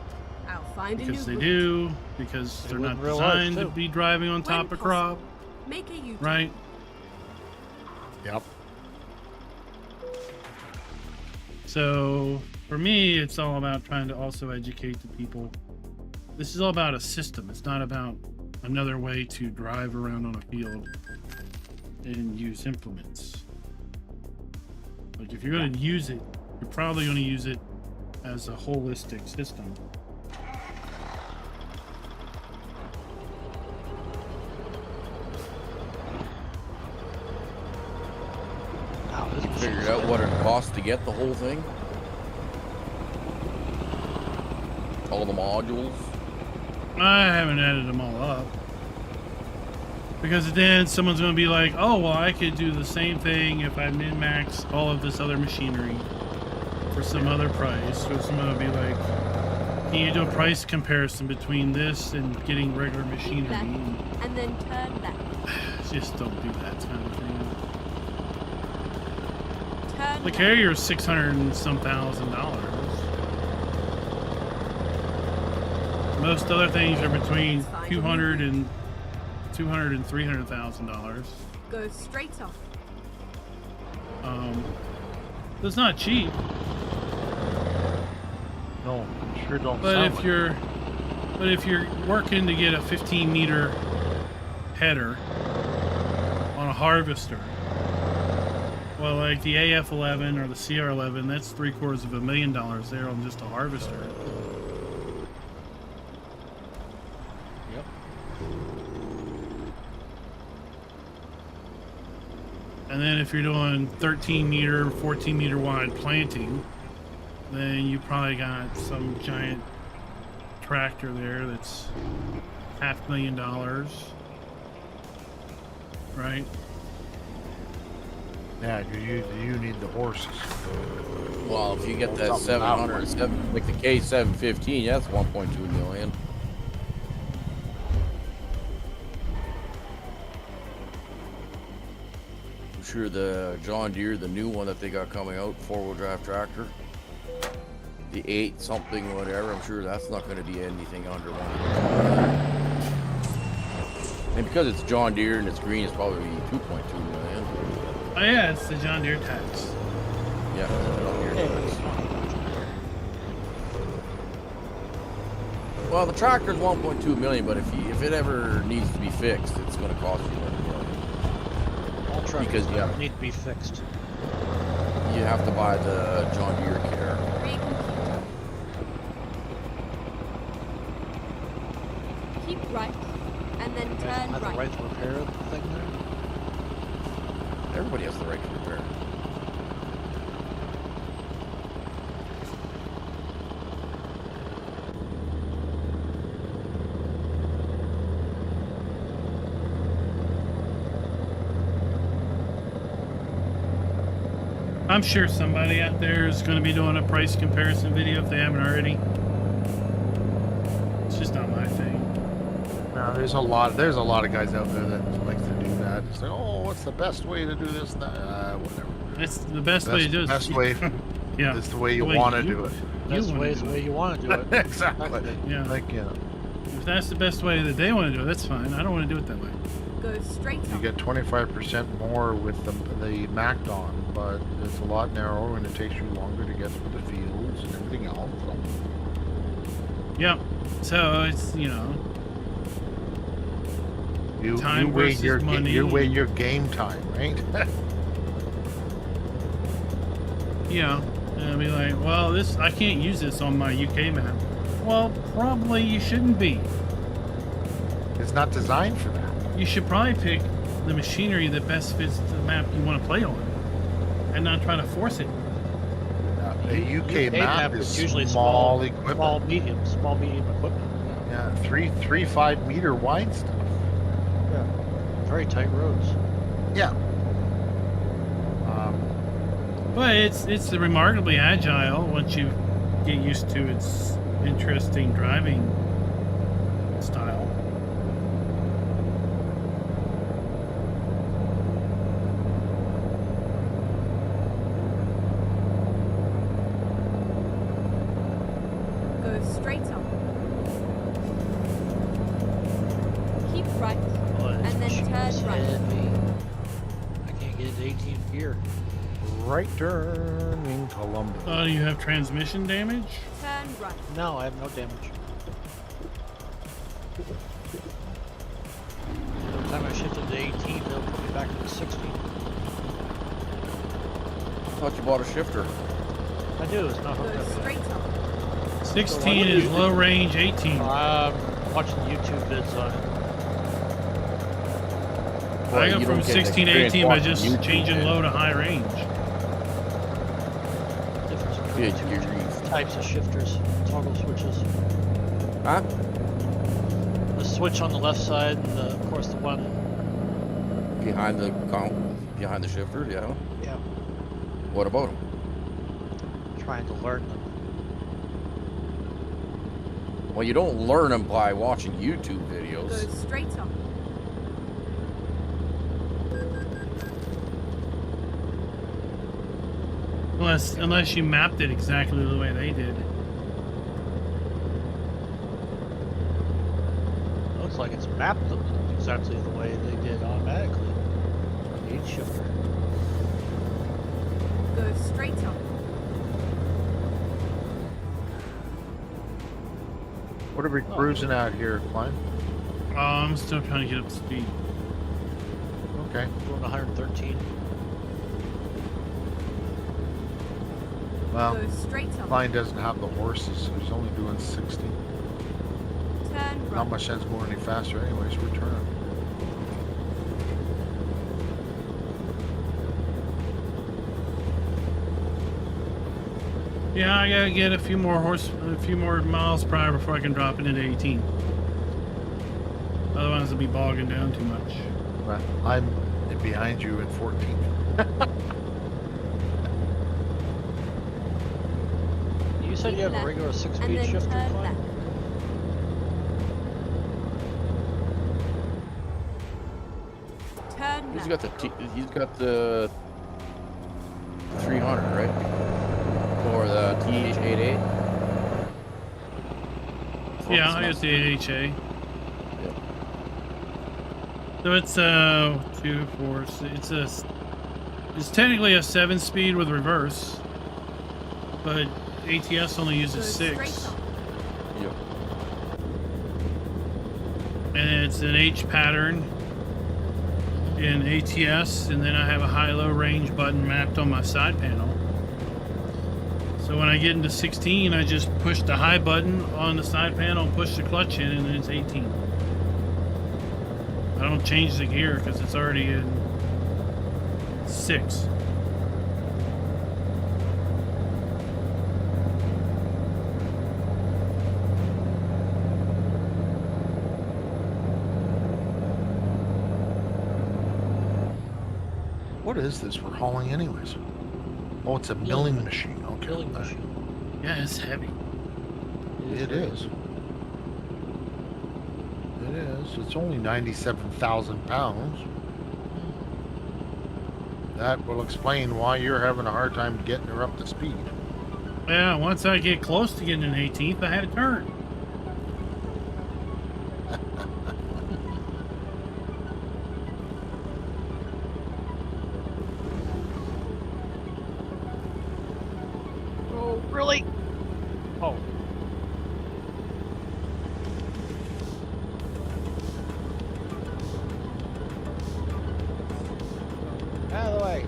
I'll find a new because they route. do, because They they're would not in real life, designed to too. be driving on When top of crop, possible, make a U-turn. right? Yep. So for me, it's all about trying to also educate the people. This is all about a system. It's not about another way to drive around on a field and use implements. Like if you're going to use it, you're probably going to use it as a holistic system. Wow, this machine's Figured out good. what it costs to get the whole thing. All the modules. I haven't added them all up. Because then someone's going to be like, oh, well, I could do the same thing if I min-max all of this other machinery for some other price. So someone will be like, can you do a price comparison between this and getting regular Keep machinery? left, And and then turn left. just don't do that kind of thing. Turn The left. carrier is $600 and some $1,000. Most other things are between $200 and $300,000. Go straight on. It's not cheap, No, sure don't but sound if like you're working to get a 15-meter header on a harvester, well, like the AF11 or the CR11, that's $750,000 there on just a harvester. Yep. And then if you're doing 13-meter, 14-meter wide planting, then you probably got some giant tractor there that's $500,000, right? Yeah, you need the horses. Well, if you get that Something out 700, like the K715, that's 1.2 million. I'm sure the John Deere, the new one that they got coming out, four-wheel drive tractor, the 8 something whatever, I'm sure that's not going to be anything under 1. And because it's John Deere and it's green, it's probably 2.2 million. Oh yeah, it's the John Deere tax. Yeah, John Deere tax. Well, the tractor's 1.2 million, but if it ever needs to be fixed, it's going to cost you $1 million. All trucks Because, yeah. need to be fixed. You have to buy the John Deere care. Recomputer. Keep right, and then You guys turn have the right. right to repair the thing there. Everybody has the right to repair. I'm sure somebody out there is going to be doing a price comparison video if they haven't already. It's just not my thing. No, there's a lot of guys out there that like to do that. It's like, oh, what's the best way to do this? Whatever. That's the best way to do it. Best way Yeah. is the way you The way want to you- do it. Best wanna way is do the it. way you want to do it. Exactly. Yeah. Like, you know, If that's the best way that they want to do it, that's fine. I don't want to do it that way. Go straight you on. get 25% more with the MacDon, but it's a lot narrower and it takes you longer to get through the fields and everything else. So, Yep. So it's, you know, Time you weigh versus your money. you weigh your game time, right? you know, and I'll be like, well, I can't use this on my UK map. Well, probably you shouldn't be. It's not designed for that. You should probably pick the machinery that best fits the map you want to play on and not try to force it. The UK map is usually small equipment. small medium equipment. Yeah, 3-5 meter wide stuff. Yeah, very tight roads. Yeah. But it's remarkably agile once you get used to its interesting driving style. Go straight up. Keep right. Oh, And then this turn machine's right. heavy. I can't get it 18th gear. Right turn in Columbia. Do you have transmission damage? Turn right. No, I have no damage. By the time I shifted to 18, they'll put me back to 16. Thought you bought a shifter. I do, it's not hooked Go up yet. straight up. 16 is low range, 18. Watching YouTube vids on it. I go You from don't get 16 to experience 18 by watching just YouTube, changing man. low to high range. Difference Good between two grief. types of shifters, toggle switches. Huh? The switch on the left side, and of course the one. Behind the shifter, yeah. Yeah, What about them? trying to learn them. Well, you don't learn them by watching YouTube Go videos. straight up. Unless you mapped it exactly the way they did. Looks like it's mapped exactly the way they did automatically on the H shifter. Go straight up. What are we cruising out here, Klein? I'm still trying to get up to speed. Okay. Going 113. Well, Go straight up. Klein doesn't have the horses, so he's only doing 60. Turn right. Not much sense going any faster anyways, return. Yeah, I gotta get a few more miles per hour before I can drop it into 18. Otherwise, it'll be bogging down too much. Well, I'm behind you in 14. You said you have a Left, regular and 6-speed then shifter, turn Klein? left. Turn He's left. got the 300, right? Or the TH88. Yeah, I got the AHA. Yep. So it's 2, 4, 6, it's technically a 7-speed with reverse, but ATS only Go uses 6, straight up. Yep. and it's an H pattern in ATS, and then I have a high-low range button mapped on my side panel. So when I get into 16, I just push the high button on the side panel, push the clutch in, and then it's 18. I don't change the gear because it's already in 6. What is this we're hauling anyways? Oh, it's a milling machine. Okay. Milling machine. Yeah, it's heavy. It is. It is. It's only 97,000 pounds. That will explain why you're having a hard time getting her up to speed. Yeah, once I get close to getting an 18th, I had to turn. Oh, really? Oh. Out of the way.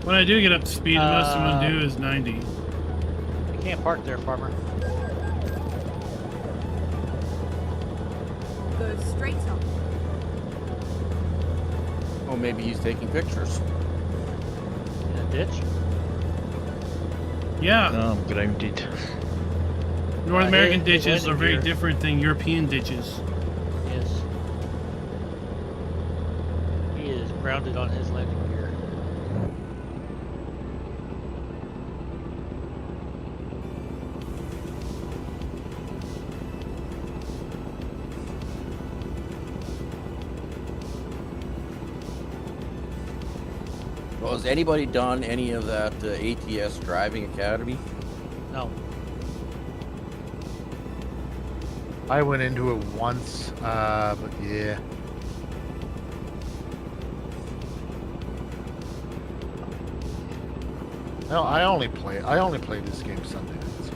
When I do get up to speed, the most I'm going to do is 90. You can't park there, farmer. Go straight up. Oh, maybe he's taking pictures. In a ditch? Yeah, No, I'm grounded. North American Hey, ditches are landing very gear. different than European ditches. Yes. He is grounded on his landing gear. Well, has anybody done any of that ATS driving academy? No. I went into it once, but yeah. No, I only play this game Sunday nights.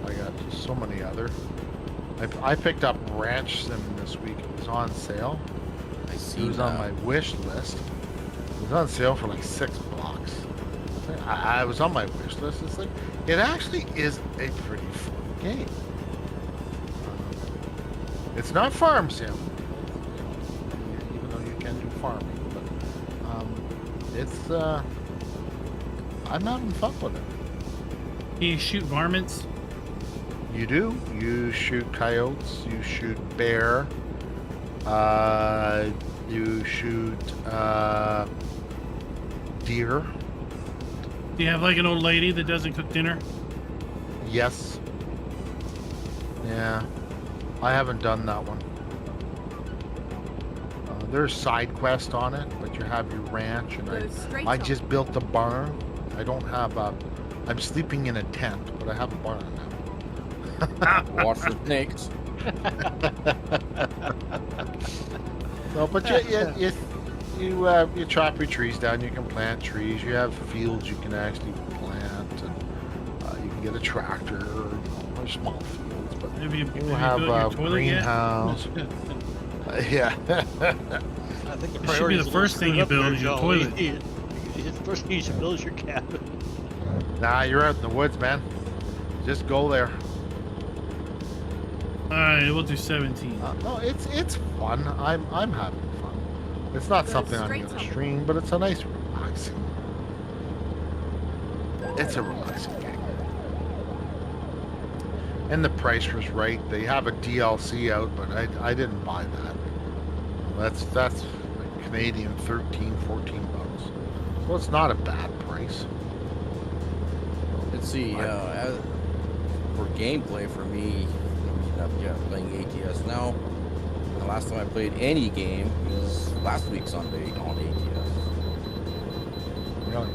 I got so many other. I picked up Ranch Sim this week. It was on sale. I see. It was on my wish list. It was on sale for like $6. I was on my wish list. It's like it actually is a pretty fun game. It's not farm sim, even though you can do farming, but it's I'm having fun with it. Can you shoot varmints? You do. You shoot coyotes. You shoot bear. You shoot deer. Do you have like an old lady that doesn't cook dinner? Yes. Yeah. I haven't done that one. There's side quest on it, but you have your ranch, and Go straight I on. just built a barn. I don't have a. I'm sleeping in a tent, but I have a barn now. Watch the snakes. No, but you chop your trees down. You can plant trees. You have fields you can actually plant, and you can get a tractor or small fields. But Have you you built have your a toilet yet? greenhouse. Yeah. I think the It should be the priority's a little first thing screwed you up build there, is your Joey. toilet. The first thing you should build is your cabin. Nah, you're out in the woods, man. Just go there. Alright, we'll do 17. No, it's fun. I'm having fun. It's not Go something I'm straight gonna on. stream, but it's a nice relaxing. It's a relaxing game. And the price was right. They have a DLC out, but I didn't buy that. That's like Canadian 13, 14 bucks. So it's not a bad price. Let's see. For gameplay, for me, I'm playing ATS now. The last time I played any game was last week Sunday on ATS. Really?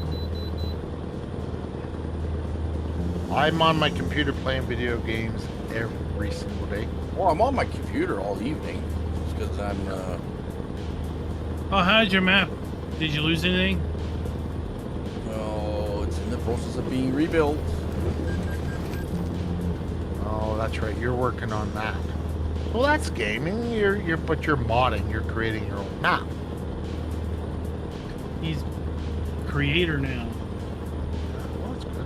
I'm on my computer playing video games every single day. Well, I'm on my computer all evening because I'm. Oh, how's your map? Did you lose anything? Well, it's in the process of being rebuilt. Oh, that's right. You're working on that. Well, that's gaming. But you're modding. You're creating your own map. He's creator now. Well, that's good.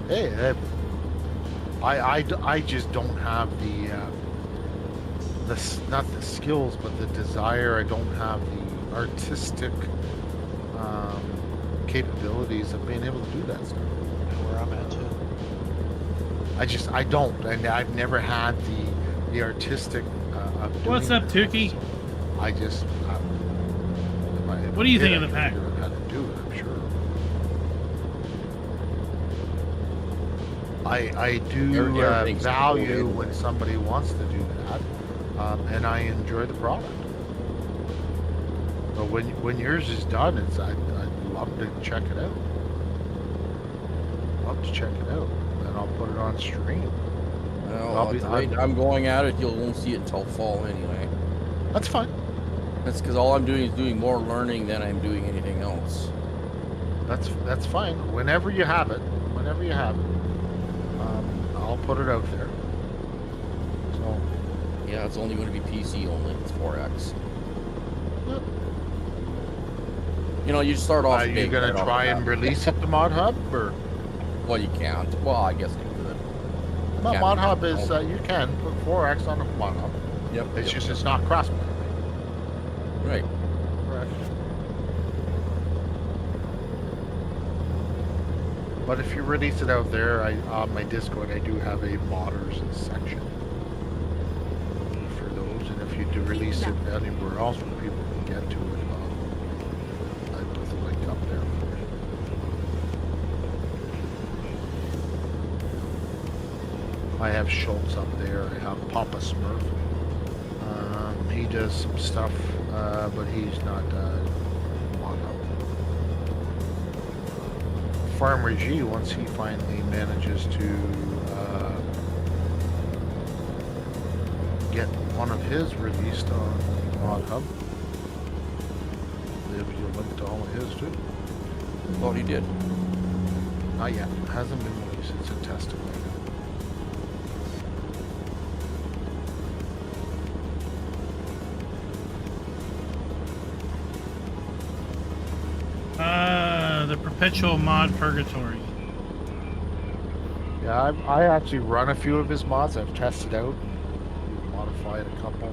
Hey, I just don't have not the skills, but the desire. I don't have the artistic capabilities of being able to do that stuff. Where I'm at too. I don't, and I've never had the artistic. Of doing What's up, that. Tukey? So I just. If What do you I think did, of the I pack? could figure out how to do it, I'm sure. I do Everything's value cool, when somebody wants to do that, and I enjoy the product. But when yours is done, I'd love to check it out. Love to check it out, and I'll put it on stream. Well, at the rate I'm going at it, you'll won't see it until fall anyway. That's fine. That's because all I'm doing is doing more learning than I'm doing anything else. That's fine. Whenever you have it, I'll put it out there. So Yeah, it's only going to be PC only. It's 4X. Yep. You know, you start off. are you big gonna right off try the and bat. release it to Mod Hub, or Well, you can't. Well, I guess you could. well, Can't. Mod Hub is you can put 4X on the Mod Hub. Yep. It's yep, just yep. it's not cross. Right. Correct. But if you release it out there, on my Discord, I do have a modders section for those. And if you do release it anywhere else where people can get to it, I put the link up there for you. I have Schultz up there. I have Papa Smurf. He does some stuff, but he's not logged up. Farmer G, once he finally manages to get one of his released on Mod Hub, there'll be a link to all of his too. Thought he did. Not yet. It hasn't been released. It's in testing right now. The perpetual mod purgatory. Yeah, I actually run a few of his mods. I've tested out, modified a couple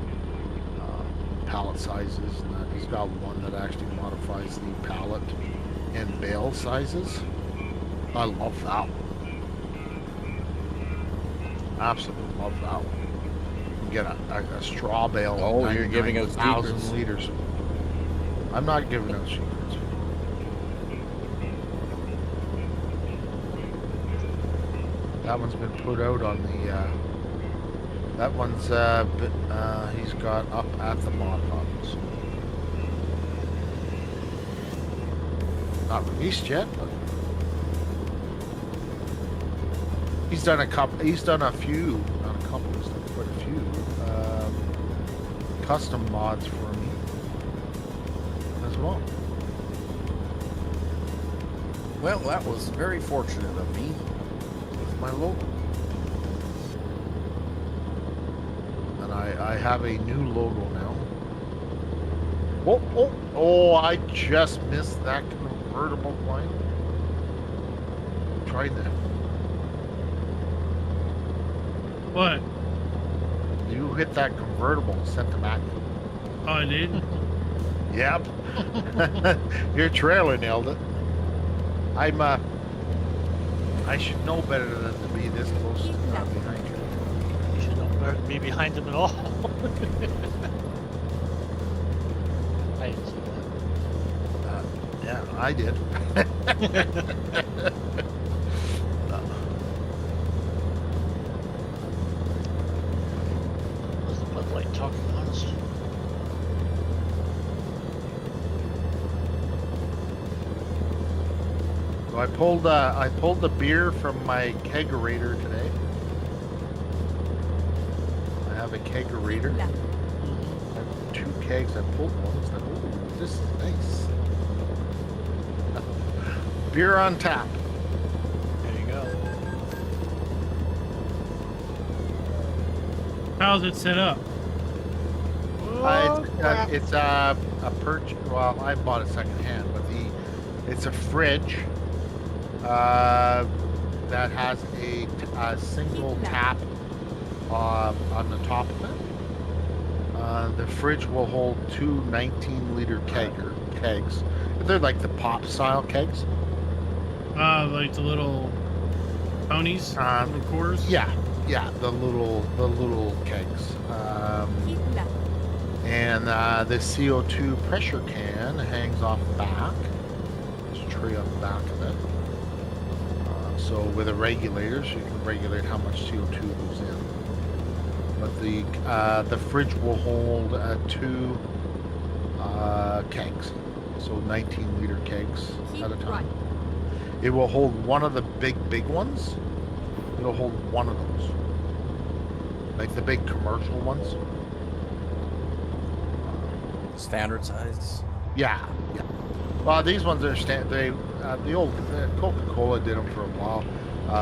pallet sizes, and he's got one that actually modifies the pallet and bale sizes. I love that one. Absolutely love that one. You get a straw bale. Oh, you're giving out 1,000 secrets. liters. I'm not giving out secrets. That one's been put out on the, that one's, he's got up at the mod hub, so. Not released yet, but. He's done a couple, he's done a few, not a couple, he's done quite a few, custom mods for me as well. Well, that was very fortunate of me. My logo. And I have a new logo now. Oh, I just missed that convertible plane. Tried that. What? You hit that convertible and sent it back. Oh, I did? Yep. Your trailer nailed it. I should know better than to be this close behind you. You should not better than be behind him at all. I didn't see that. Yeah, I did. Was the Bud Light talking honest? So I pulled the beer from my kegerator today. I have a kegerator. I have 2 kegs. I pulled one. It's like, oh, this is nice. Beer on tap. There you go. How's it set up? It's a perch. Well, I bought it secondhand, but it's a fridge that has a single tap on the top of it. The fridge will hold 2 19-liter kegs. They're like the pop style kegs. Like the little ponies, little quarters. Yeah, the little kegs. And the CO2 pressure can hangs off the back. There's a tray on the back of it. So with a regulator, so you can regulate how much CO2 goes in. But the fridge will hold 2 kegs, so 19-liter kegs at a time. It will hold one of the big ones. It'll hold one of those, like the big commercial ones. Standard size. Yeah. Well, these ones are the old Coca-Cola did them for a while.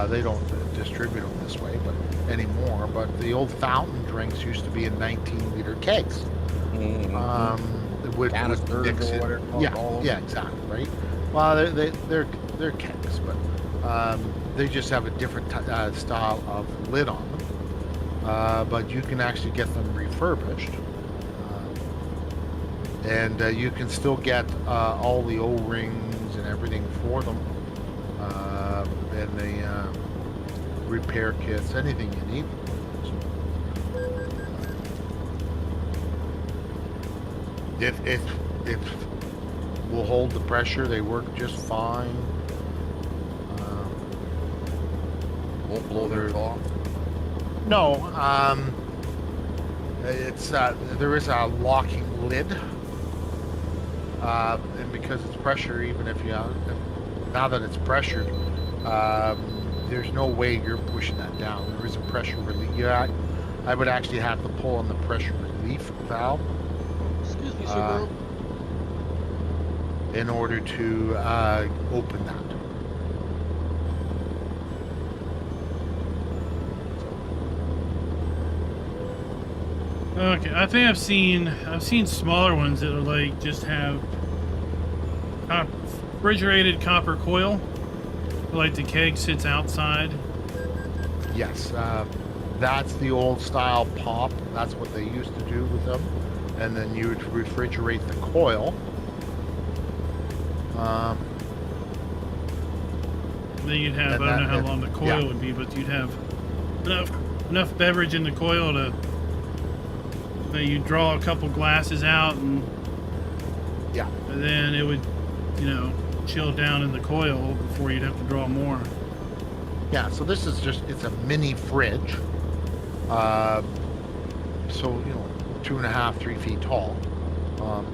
They don't distribute them this way, but anymore. But the old fountain drinks used to be in 19-liter kegs. With Canisters Dixie. or whatever. Yeah, exactly, right. Well, they're kegs, but they just have a different style of lid on them. But you can actually get them refurbished. And you can still get all the O-rings and everything for them and the repair kits, anything you need. If will hold the pressure, they work just fine. Won't blow their top. No, it's there is a locking lid, and because it's pressure, even if now that it's pressured, there's no way you're pushing that down. There is a pressure relief. Yeah, I would actually have to pull on the pressure relief valve. Excuse me, sir. In order to open that. Okay, I think I've seen smaller ones that are like just have refrigerated copper coil, like the keg sits outside. Yes, that's the old style pop. That's what they used to do with them, and then you would refrigerate the coil. Then you'd have, I don't know how long the coil would be, but you'd have enough beverage in the coil to that you draw a couple glasses out, and then it would, chill down in the coil before you'd have to draw more. Yeah, so this is it's a mini fridge. So 2.5, 3 feet tall,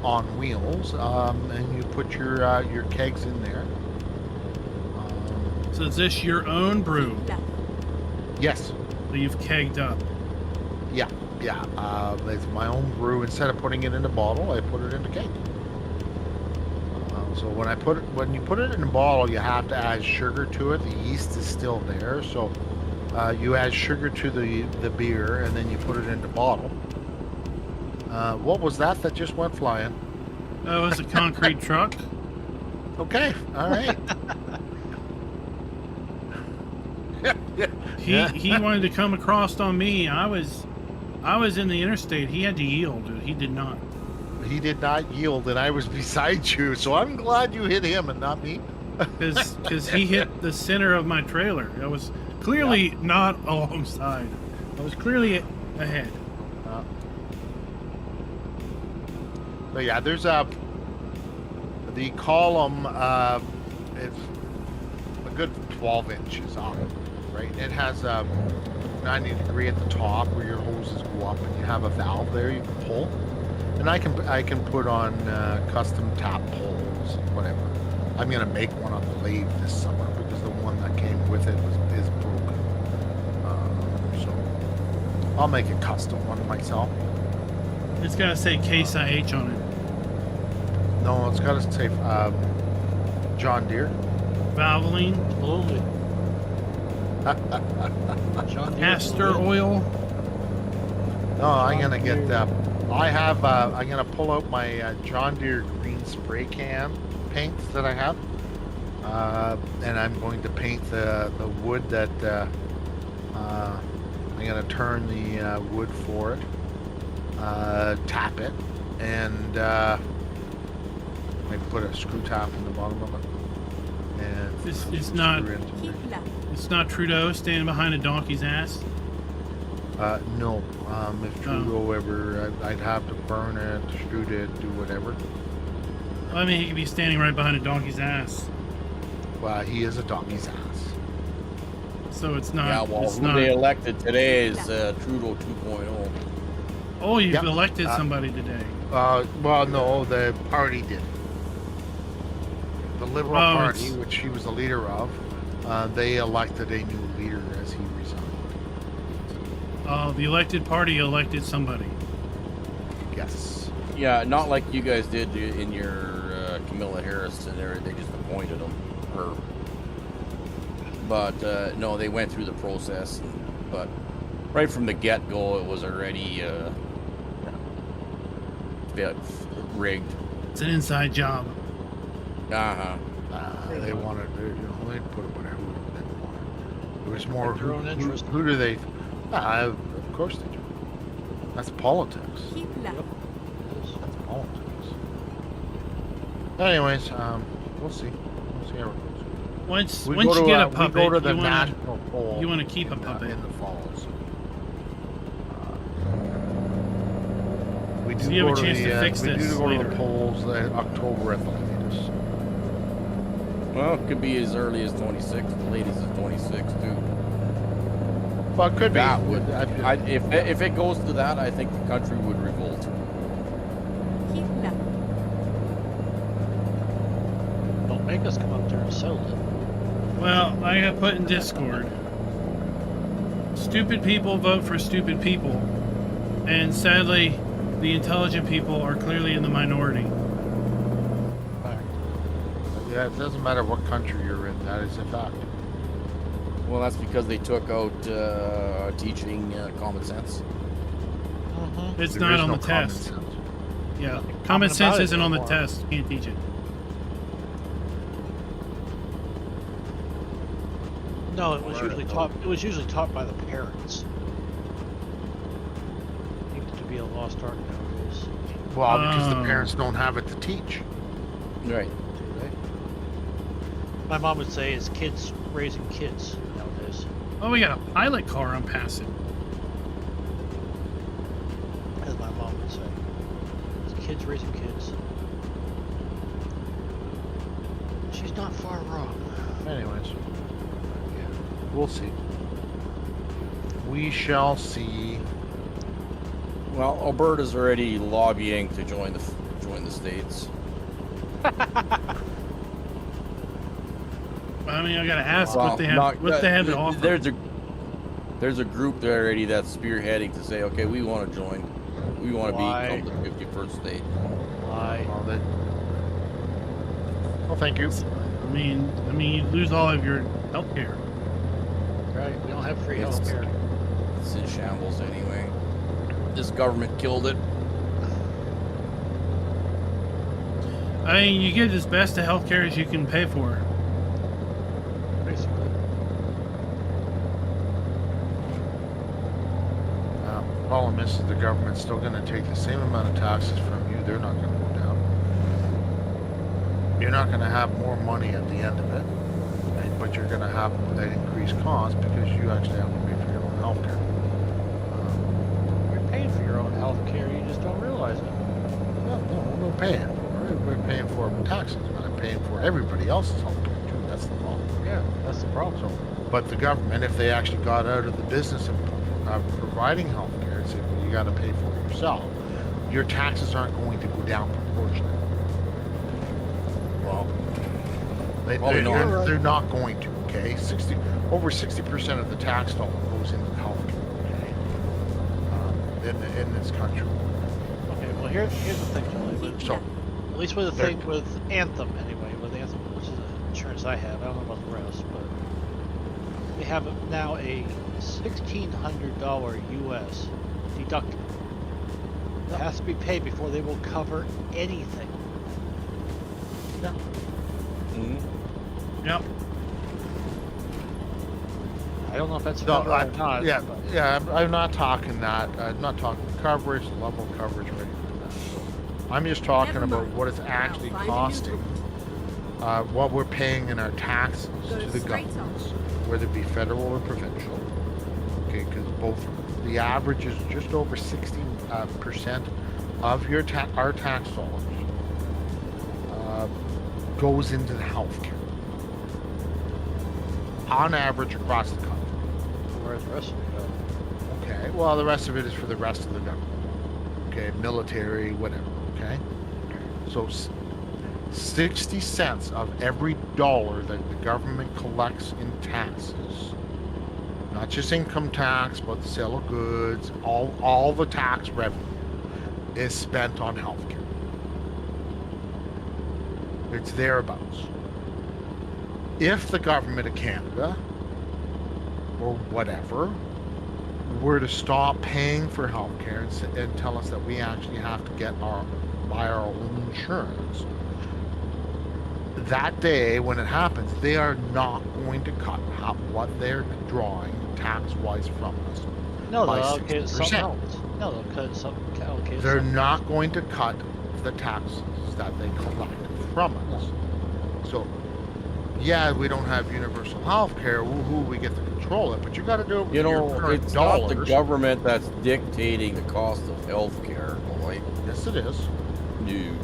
on wheels, and you put your kegs in there. So is this your own brew Yes. that you've kegged up? Yeah. It's my own brew. Instead of putting it in a bottle, I put it in a keg. So when you put it in a bottle, you have to add sugar to it. The yeast is still there, so you add sugar to the beer, and then you put it in the bottle. What was that just went flying? Oh, it's a concrete truck. Okay, all right. He wanted to come across on me. I was in the interstate. He had to yield. He did not. He did not yield, and I was beside you, so I'm glad you hit him and not me. Because he hit the center of my trailer. I was clearly not alongside. I was clearly ahead. But yeah, there's the column is a good 12 inches on it, right? It has a 90-degree at the top where your hoses go up, and you have a valve there you can pull. And I can put on custom tap poles and whatever. I'm gonna make one on the lathe this summer because the one that came with it is broken. So I'll make a custom one myself. It's got to say Case IH on it. No, it's got to say John Deere. Valvoline. Absolutely. John Deere, Castor absolutely. oil. No, I'm gonna get that. I'm gonna pull out my John Deere green spray can paints that I have, and I'm going to paint the wood that I'm gonna turn the wood for it, tap it, and I put a screw tap in the bottom of it. And It's not. screw into Keep it. left. It's not Trudeau standing behind a donkey's ass. No. If Trudeau ever, I'd have to burn it, shoot it, do whatever. I mean, he could be standing right behind a donkey's ass. Well, he is a donkey's ass. So it's not. Yeah, well, it's who not. they elected today is Trudeau 2.0. Oh, you've Yep. elected somebody today. Well, no, the party did. The Liberal Oh, Party, it's- which he was the leader of, they elected a new leader as he resigned. The elected party elected somebody. Yes. Yeah, not like you guys did in your Camilla Harris and there. They just appointed him. But no, they went through the process. But right from the get-go, it was already rigged. It's an inside job. Uh-huh. They wanted, they'd put it whatever they wanted. It was more Their own interest. who do they? Of course they do. That's politics. Keep left. That's politics. Anyways, we'll see. We'll see how it goes. Once We once go you to get a, a puppet, we go to the you wanna national poll you wanna keep a puppet. in the falls. We do So you have go a chance to fix we do this go to later. the polls October at the latest. Well, it could be as early as 26, the latest is 26 too. Well, it could That be. would, if it goes to that, I think the country would revolt. Keep left. Don't make us come up there and settle it. Well, I have put in Discord. Stupid people vote for stupid people, and sadly, the intelligent people are clearly in the minority. Fact. Yeah, it doesn't matter what country you're in. That is a fact. Well, that's because they took out teaching common sense. Mm-hmm. It's There not is on no the common test. sense. Yeah, Nothing common common sense about it isn't on the anymore. test. Can't teach it. No, it was Right. usually taught. It was usually taught by the parents. Seems to be a lost art nowadays. Well, because the Oh. parents don't have it to teach. Right. Do they? My mom would say it's kids raising kids nowadays. Oh, we got a pilot car I'm passing. As my mom would say, it's kids raising kids. She's not far wrong. Anyways, yeah, we'll see. We shall see. Well, Alberta's already lobbying to join the states. I mean, I gotta ask Well, what they have. not- What they have to offer. There's a group there already that's spearheading to say, okay, we want to join. We want to Why? become the 51st state. Why? Well, thank you. I mean, you lose all of your health care. Right? We don't have free It's- health care. It's in shambles anyway. This government killed it. I mean, you get as best of health care as you can pay for. Basically. Problem is the government's still going to take the same amount of taxes from you. They're not going to go down. You're not going to have more money at the end of it, but you're going to have that increased cost because you actually have to pay for your own health care. You're paying for your own health care, you just don't realize it. No, we're paying. We're paying for taxes, but I'm paying for everybody else's health care too. That's the problem. Yeah, that's the problem. So, but the government, if they actually got out of the business of providing health care and said, well, you got to pay for it yourself, your taxes aren't going to go down proportionally. Well, probably not. They're not going to. Okay, over 60% of the tax dollar goes into health care. Okay, in this country. Okay, well here's the thing, Julie. With, So at least with the They're- thing with Anthem, anyway, with Anthem, which is the insurance I have. I don't know about the rest, but they have now a $1,600 US deductible that has to be paid before they will cover anything. mhm. Yep. I don't know if that's a No, number or not. yeah, but yeah. I'm not talking that. I'm not talking coverage, level of coverage, or anything like that. So I'm just talking Never about mind. what it's actually I'll find a new costing, what we're paying in our taxes Go to the straight government, on. whether it be federal or provincial. Okay, because both the average is just over 16% of your our tax dollars goes into the health care on average across the country. where's the rest of it go? Okay, well, the rest of it is for the rest of the government. Okay, military, whatever. Okay, so 60 cents of every dollar that the government collects in taxes, not just income tax, but the sale of goods, all the tax revenue is spent on healthcare. It's thereabouts. If the government of Canada or whatever were to stop paying for healthcare and tell us that we actually have to buy our own insurance, that day when it happens, they are not going to cut what they're drawing tax-wise from us. No, By they'll allocate it to something 60%. else. No, they'll cut it something. Allocate it They're something. not going to cut the taxes that they collect from us. So yeah, we don't have universal health care. Woohoo, we get to control it, but you got to do it with You your know, current it's dollars. not the government that's dictating the cost of health care, boy. Yes, it is. No.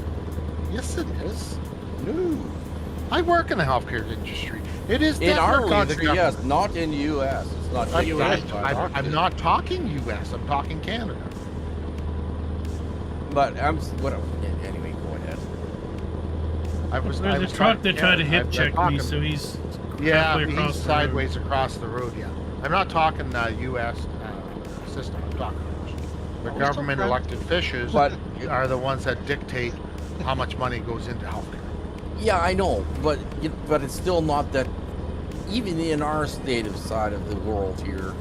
Yes, it is. No. I work in the healthcare industry. It is In our definitely the country, yes, government. not in the U.S. It's not dictated by doctors. I'm not talking U.S. I'm talking Canada. But whatever. Anyway, go ahead. I was. There's I a was truck talking that tried to Canada. hip check I'm me, talking- so he's Yeah, halfway he's across the road. sideways across the road. Yeah, I'm not talking U.S. System. I'm talking the we government still elected officials But are the ones that dictate how much money goes into healthcare. yeah, I know, but it's still not that. Even in our state of side of the world here,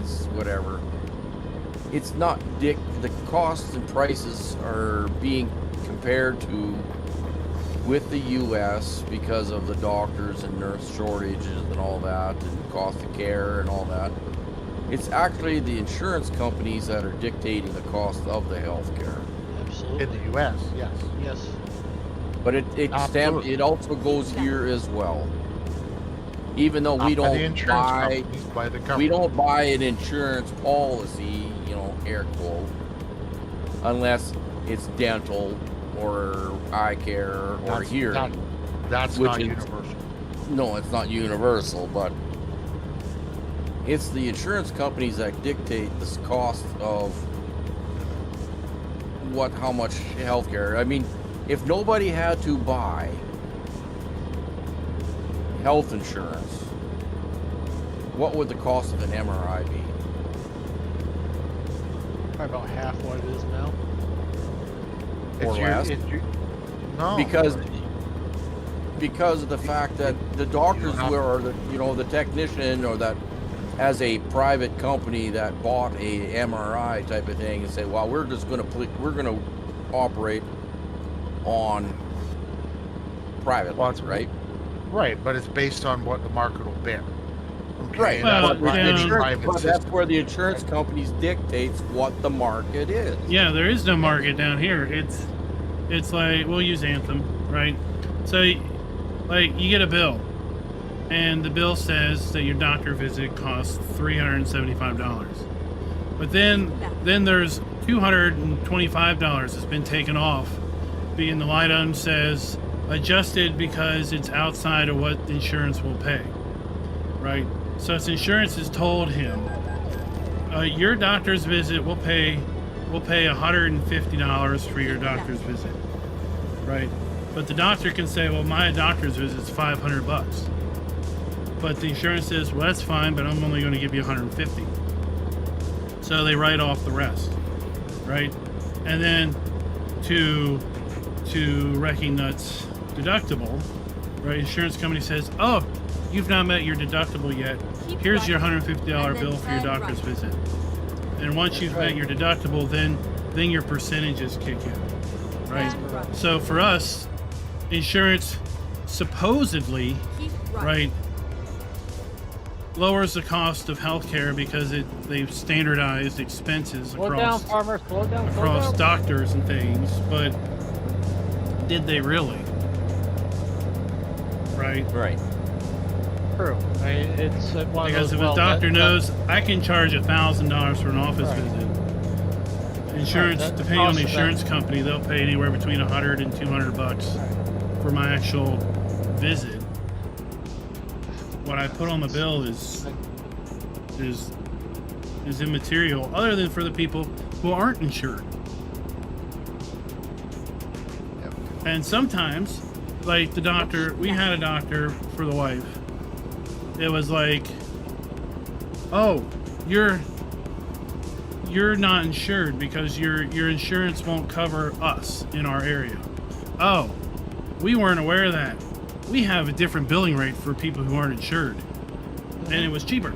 is whatever. It's not the costs and prices are being compared to with the U.S. because of the doctors and nurse shortages and all that, and cost of care and all that. It's actually the insurance companies that are dictating the cost of the health care. Absolutely. In the U.S., yes. Yes. But Absolutely. it also goes here as well. Even though we Not by the don't insurance buy, companies, by the government. we don't buy an insurance policy, air quote, unless it's dental or eye care or That's- hearing. That's which not is- universal. No, it's not universal, but it's the insurance companies that dictate this cost of how much healthcare. I mean, if nobody had to buy health insurance, what would the cost of an MRI be? Probably about half what it is now. Or less? No. Because of the fact that the doctors or the technician or that as a private company that bought a MRI type of thing and say, well, we're going to operate on private Well, ones, right? Right, but it's based on what the market will bear. Okay, Right. and Well, that's why yeah. it's private But that's system. where the insurance companies dictates what the market is. Yeah, there is no market down here. It's like, we'll use Anthem, right? So, like, you get a bill, and the bill says that your doctor visit costs $375. But then there's $225 that's been taken off, being the line item says adjusted because it's outside of what insurance will pay, right? So if insurance has told him, your doctor's visit will pay $150 for your doctor's visit, right? But the doctor can say, well, my doctor's visit is $500. But the insurance says, well, that's fine, but I'm only going to give you $150. So they write off the rest, right? And then to wrecking nuts deductible, right? Insurance company says, oh, you've not met your deductible yet. Keep Here's right, your $150 and then bill for your turn doctor's right. visit. And once you've met your deductible, then your percentages kick in, right? Turn right. So for us, insurance supposedly, Keep right, lowers the cost of healthcare because they've standardized expenses Slow down, across farmer. Slow down. Slow down. doctors and things, but did they really? Right? Right. True. I mean, it's one Because of if those, a doctor knows I can charge $1,000 for an office Right. visit, insurance, Right, that depending on the cost of insurance company, they'll pay anywhere between $100 and $200 for my actual visit. What I put on the bill is immaterial, other than for the people who aren't insured. And sometimes, like the doctor, we had a doctor for the wife. It was like, oh, you're not insured because your insurance won't cover us in our area. Oh, we weren't aware of that. We have a different billing rate for people who aren't insured, and it was cheaper.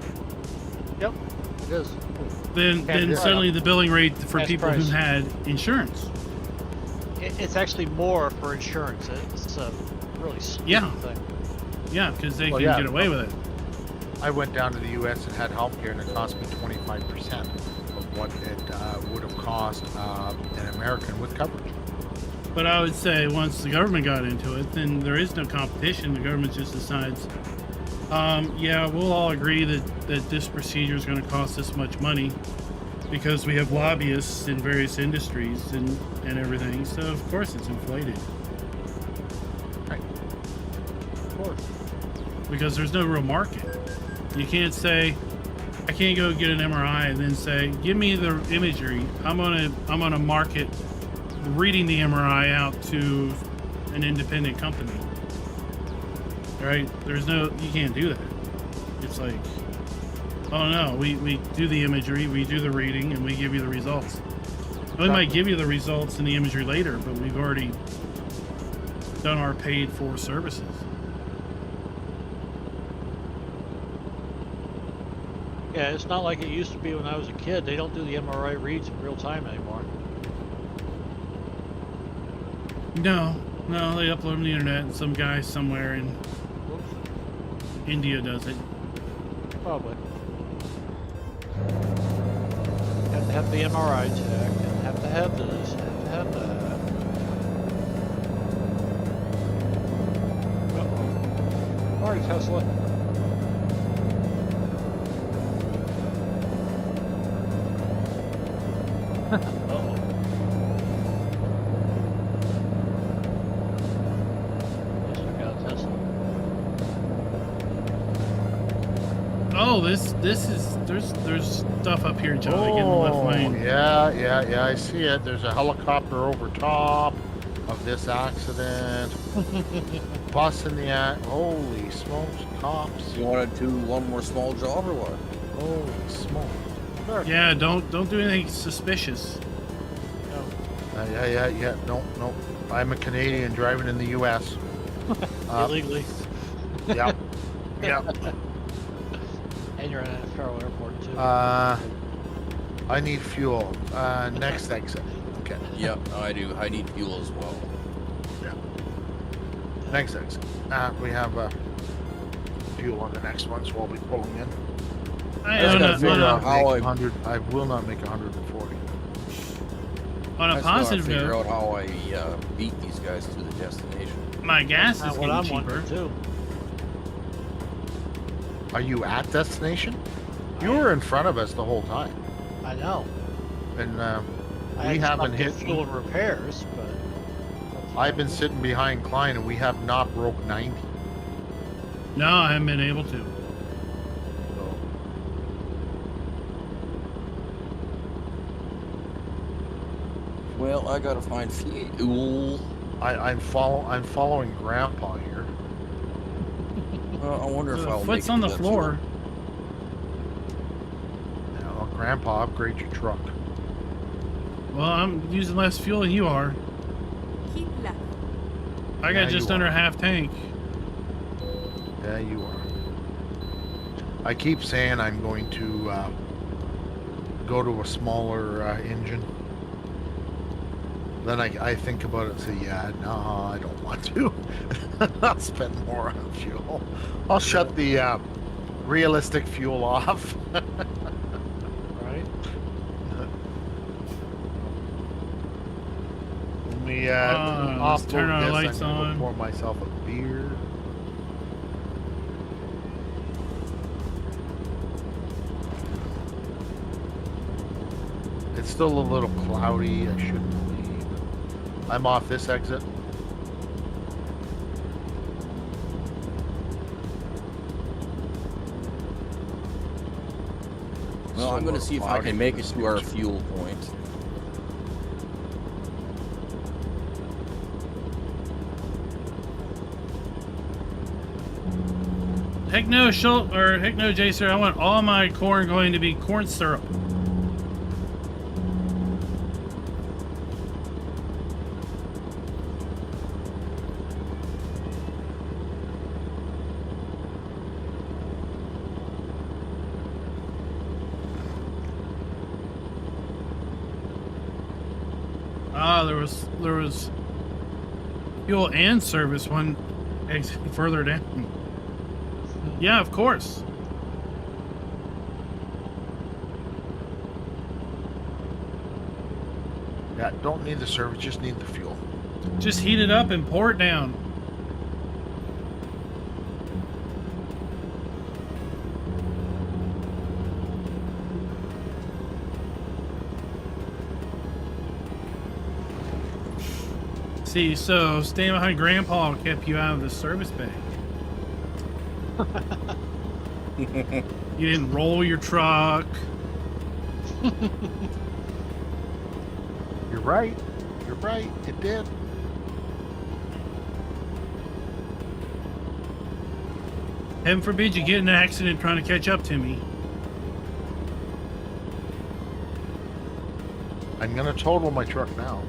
Yep. It is. Then Yeah. suddenly the billing rate for Best people price. who had insurance. It's actually more for insurance. It's a really stupid Yeah. thing. Yeah, because they Well, can yeah. get away with it. I went down to the U.S. and had healthcare, and it cost me 25% of what it would have cost an American with coverage. But I would say once the government got into it, then there is no competition. The government just decides, yeah, we'll all agree that this procedure is going to cost this much money because we have lobbyists in various industries and everything. So of course it's inflated. Right. Of course. Because there's no real market. You can't say, I can't go get an MRI and then say, give me the imagery. I'm gonna market reading the MRI out to an independent company. Right? You can't do that. It's like, oh no, we do the imagery, we do the reading, and we give you the results. We might give you the results and the imagery later, but we've already done our paid for services. Yeah, it's not like it used to be when I was a kid. They don't do the MRI reads in real time anymore. No, they upload them to the internet, and some guy somewhere in India does it. Probably. Have to have the MRI check, and have to have this, have to have that. Uh-oh. Alright, Tesla. Uh-oh. Yes, we got a Tesla. Oh, this is there's stuff up here, John. Get in the left lane. Yeah, I see it. There's a helicopter over top of this accident. Bus in the act. Holy smokes, cops. You want to do one more small job or what? Holy smoke. Yeah, don't do anything suspicious. No. Yeah. No. I'm a Canadian driving in the U.S. Illegally. Yeah. And you're at Farrell Airport too. I need fuel. Next exit. Okay. Yep, I do. I need fuel as well. Yeah. Next exit. We have fuel on the next one, so I'll be pulling in. I just on gotta a, figure on out a, how I- 100. I will not make 140. on a I still gotta positive figure note, out how I beat these guys to the destination. my gas is That's what getting I'm cheaper. wondering too. Are you at destination? You were in front of us the whole time, I know. and I we had haven't stopped hit. at fuel and repairs, but I've been sitting behind Klein, and we have not broke 90. No, I haven't been able to. So Well, I gotta find fuel. I'm following Grandpa here. I wonder if The I'll foot's make it on to the that floor. Now, Grandpa, upgrade your truck. Well, I'm using less fuel than you are. Keep left. I got Yeah, just you under are. half tank. Yeah, you are. I keep saying I'm going to go to a smaller engine. Then I think about it and say, yeah, no, I don't want to. I'll spend more on fuel. I'll shut the realistic fuel off. right? When we let's turn our offload this, lights I'm gonna on. go pour myself a beer. It's still a little cloudy. I shouldn't leave. I'm off this exit. Well, I'm gonna see if I can make it to our fuel point. Heck no, heck no, Jacer. I want all my corn going to be corn syrup. Ah, there was fuel and service one exit further down. Yeah, of course. Yeah, don't need the service, just need the fuel. Just heat it up and pour it down. See, so staying behind Grandpa kept you out of the service bay. You didn't roll your truck. You're right. You're right. It did. Heaven forbid you get in an accident trying to catch up to me. I'm gonna total my truck now.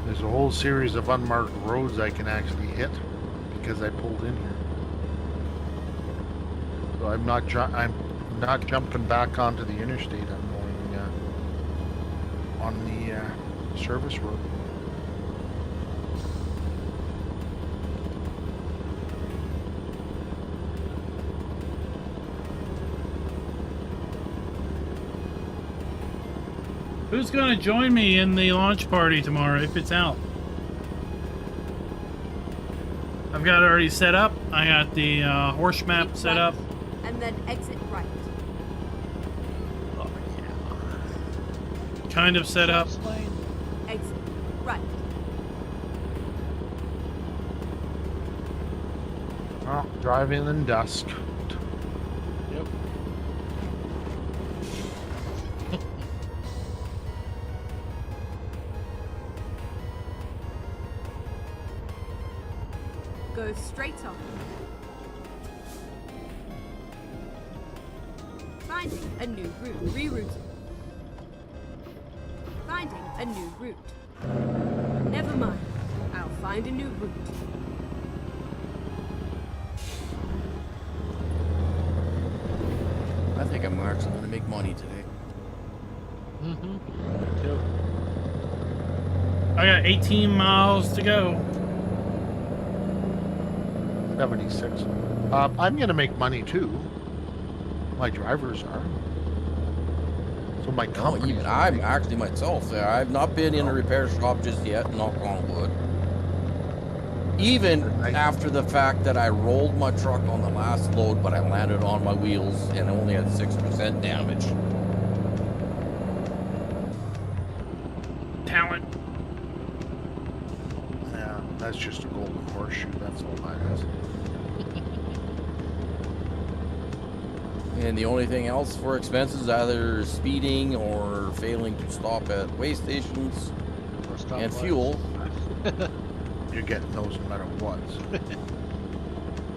There's a whole series of unmarked roads I can actually hit because I pulled in here. So I'm not jumping back onto the interstate. I'm going on the service road. Who's gonna join me in the launch party tomorrow if it's out? I've got it already set up. I got the horse map Keep set right, up. and then exit right. Oh, yeah. Kind of set up. Lane. Exit right. Oh, driving in dusk. Yep. Go straight on. Finding a new route. Rerouting. Finding a new route. Never mind. I'll find a new route. I think I'm actually going to make money today. Mm-hmm. Yep. I got 18 miles to go. 76. I'm gonna make money too. My drivers are. So my No, company. even I'm actually myself there. I've not been in a repair shop just yet, knock on wood. Even after the fact that I rolled my truck on the last load, but I landed on my wheels and only had 6% damage. Talent. Yeah, that's just a golden horseshoe. That's all that is. And the only thing else for expenses, either speeding or failing to stop at way stations Or stop and lights. fuel. You're getting those no matter what.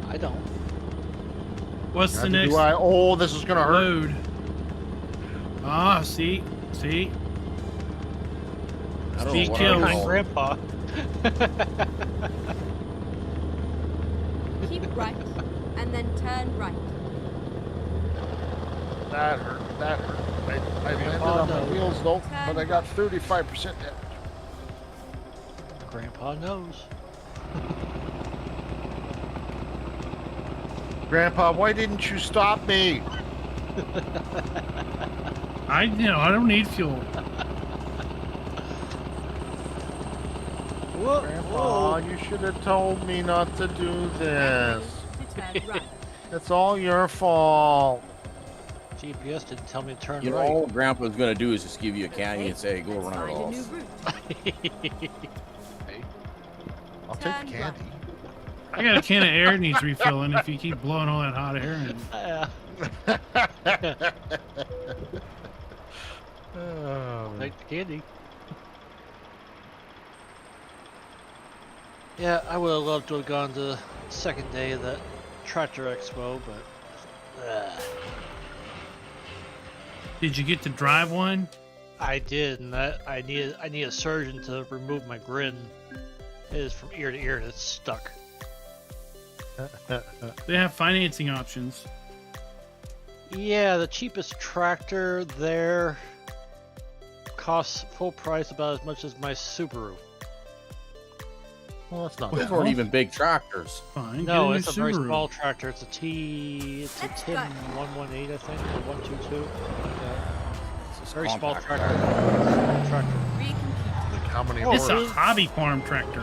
I don't. What's the Neither next do I. Oh, this is gonna hurt. load? Ah, see? I don't Speed know what kills. I Behind call it. Grandpa. Keep right, and then turn right. That hurt. That hurt. I landed Oh, on my no. wheels though, but I got 35% damage. Grandpa knows. Grandpa, why didn't you stop me? I don't need fuel. Whoa! Grandpa, you should have told me not to do this. To turn right. It's all your fault. GPS didn't tell me to turn You know, right. all Grandpa's going to do is just give you a candy and say, go Let's run it find a new off. route. I'll take Turn the candy. I got a can of air needs refilling if you keep blowing all that hot air in. Oh, Take the candy. Yeah, I would have loved to have gone to the second day of that tractor expo, but Did you get to drive one? I did, and I need a surgeon to remove my grin. It is from ear to ear, and it's stuck. They have financing options. Yeah, the cheapest tractor there costs full price about as much as my Subaru. Well, that's not Well, Those bad. weren't even big tractors. Fine. No, get it's a new very Subaru. small tractor. It's a Let's TIN go. 118, I think, or 122. It's a Very small compact tractor. Small tractor. Recompute. Like how many Oh, It's a horses? hobby farm tractor.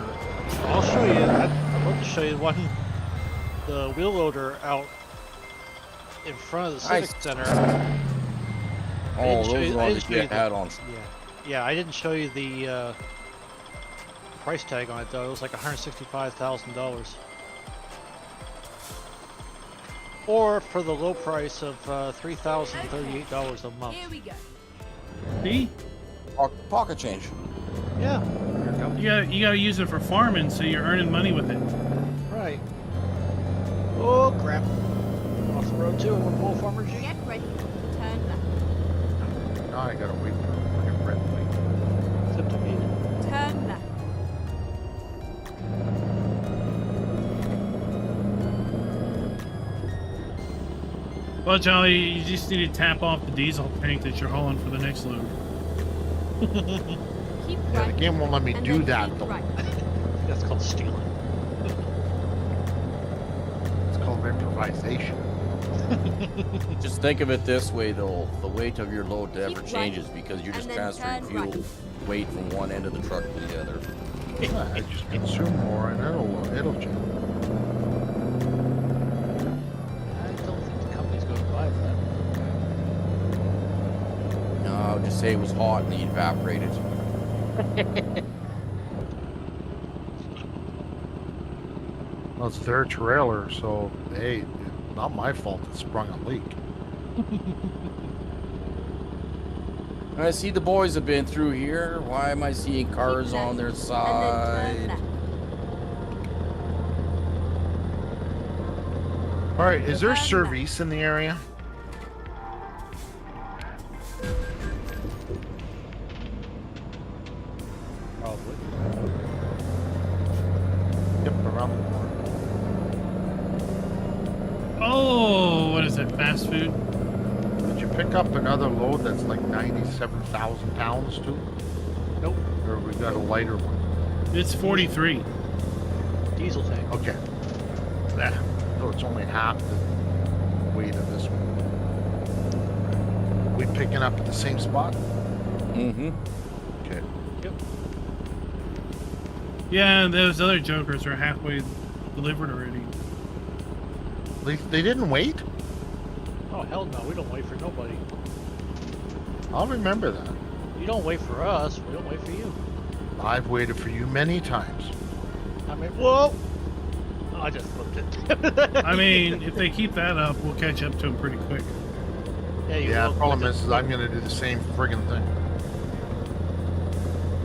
I'll show you. I'd love to show you one. The wheel loader out in front of the Civic Nice. Center. Oh, didn't show those you- are I ones didn't that show you get the- had on. Yeah, I didn't show you the price tag on it though. It was like $165,000. Or for the low price of $3,038 a month. Here we go. See? Pocket change. Yeah, there you go. You gotta use it for farming, so you're earning money with it. Right. Oh crap! Off the road too. We're full farmer G. Get ready. Turn left. Now I gotta wait for a freaking red light. Except to me. Turn left. Well, Jolly, you just need to tap off the diesel tank that you're hauling for the next load. Keep Yeah, right. the game won't let me and do then that keep though. right. That's called stealing. It's called improvisation. Just think of it this way, though: the weight of your load never Keep right, changes because you're and just then transferring turn fuel right. weight from one end of the truck to the other. Yeah, I just consume more and it'll change. I don't think the company's going to buy that. No, just say it was hot and he evaporated. Well, it's their trailer, so hey, not my fault it sprung a leak. I see the boys have been through here. Why am I seeing cars on their And then turn side? left. All right, is there Turn left. service in the area? Probably. Yep, around the corner. Oh, what is it? Fast food? Did you pick up another load that's like 97,000 pounds too? Nope. Or we got a lighter one? It's 43. Diesel tank. Okay. Yeah. So it's only half the weight of this one. We picking up at the same spot? Mm-hmm. Okay. Yep. Yeah, those other jokers are halfway delivered already. They didn't wait? Oh hell no, we don't wait for nobody. I'll remember that. You don't wait for us, we don't wait for you. I've waited for you many times. I mean, whoa! Oh, I just flipped it. I mean, if they keep that up, we'll catch up to them pretty quick. Yeah, you Yeah, will. the problem is I'm going to do the same friggin' thing.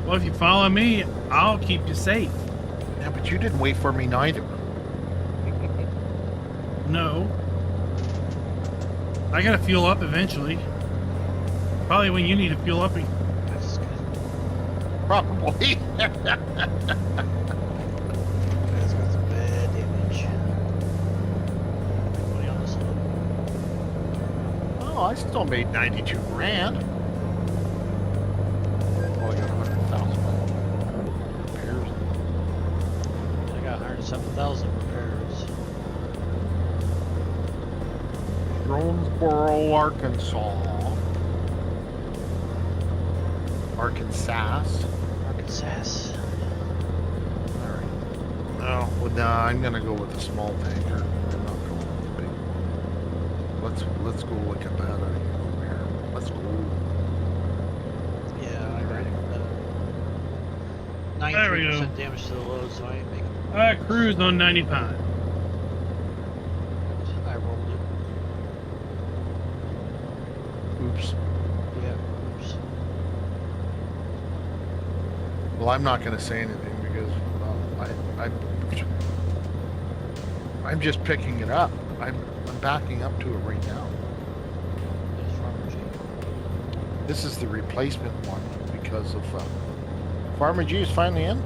Well, if you follow me, I'll keep you safe. Yeah, but you didn't wait for me neither. No. I gotta fuel up eventually. Probably when you need to fuel up. That's good. Probably. That's got some bad damage. Money on this one. Oh, I still made 92 grand. Oh, I got 100,000 repairs. I got 107,000 repairs. Jonesboro, Arkansas. Arkansas. Arkansas. All right. No, well, nah, I'm gonna go with the small tanker. I'm not going with the big. Let's go look at that over here. Let's go. Yeah, I got There we go. 93% damage to the load, so I ain't making. Cruise on 95. I rolled it. Oops. Yeah. Oops. Well, I'm not gonna say anything because I'm just picking it up. I'm backing up to it right now. There's Farmer G. This is the replacement one because of Farmer G is finally in.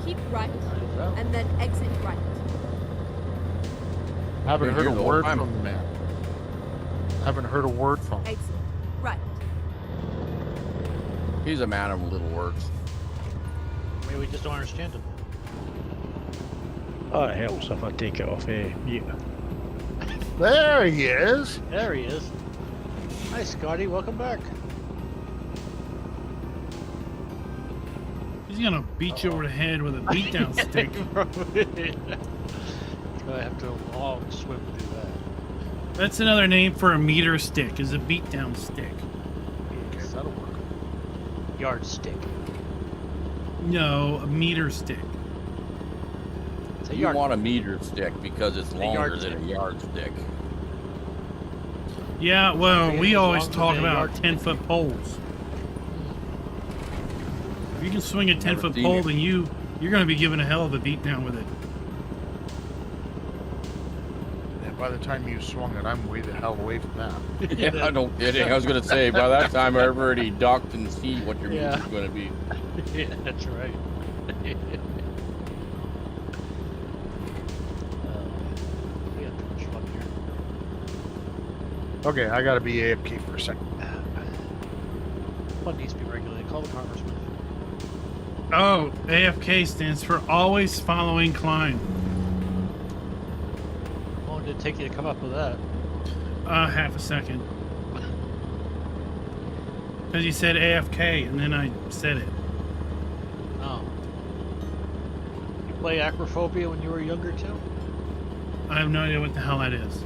Keep right. Yeah. And then exit right. Haven't You're heard a here the whole word time. from the man. Haven't heard a word from him. Exit right. He's a man of little words. Maybe we just don't understand him. Oh, it helps if I take it off mute. There he is. There he is. Hi, Scotty. Welcome back. He's gonna beat you over the head with a beatdown stick. I have to long swim to do that. That's another name for a meter stick, is a beatdown stick. Yes, that'll work. Yardstick. No, a meter stick. It's a You yard. want a meter stick because it's longer than yardstick. a yardstick. Yeah, well, Yeah, we as always long as talk they about are- 10-foot poles. If you can swing a 10-foot seen pole, it. then you're going to be given a hell of a beatdown with it. And by the time you swung it, I'm way the hell away from that. Yeah, no kidding. I was gonna say by that time I've already ducked and see what your Yeah. meter's gonna be. Yeah, that's right. We had too much fun here. Okay, I gotta be AFK for a second. Fun needs to be regulated. Call the congressman. Oh, AFK stands for always following Klein. How long did it take you to come up with that? Half a second. Because you said AFK, and then I said it. Oh. You play Acrophobia when you were younger too? I have no idea what the hell that is.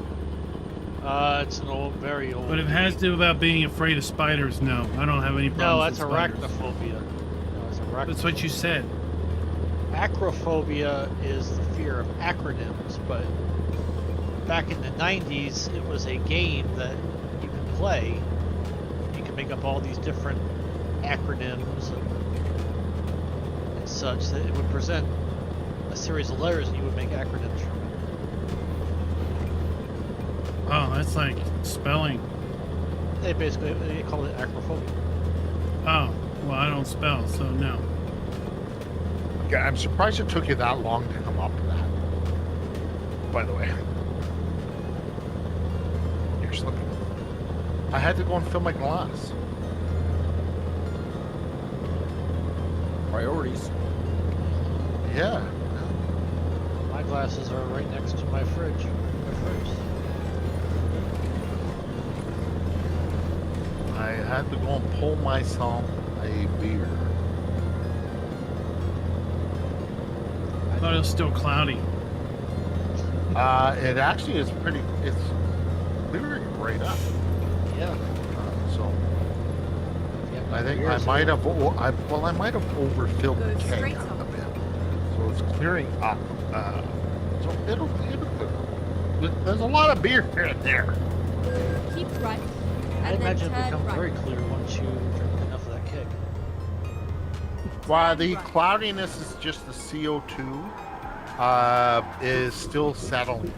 It's an old, very old. But if it has to do about being afraid of spiders, no. I don't have any No, problems that's with spiders. arachnophobia. No, it's arachnophobia. That's what you said. Acrophobia is the fear of acronyms, but back in the 90s, it was a game that you could play. You could make up all these different acronyms and such that it would present a series of letters and you would make acronyms from it. Oh, that's like spelling. They call it acrophobia. Oh, well, I don't spell, so no. Yeah, I'm surprised it took you that long to come up with that. By the way. You're slipping. I had to go and fill my glass. Priorities. Yeah. My glasses are right next to my fridge. I had to go and pull myself a beer. I thought it was still cloudy. It actually is pretty. It's clearing right up. Yeah. So Yeah, I think I beers might are- have. I might have overfilled the Go keg straight a up. bit. So it's clearing up. So it'll. There's a lot of beer in there. Keep right. I And then imagine it turn becomes right. very clear once you drink enough of that keg. While the Right. cloudiness is just the CO2, is still settling.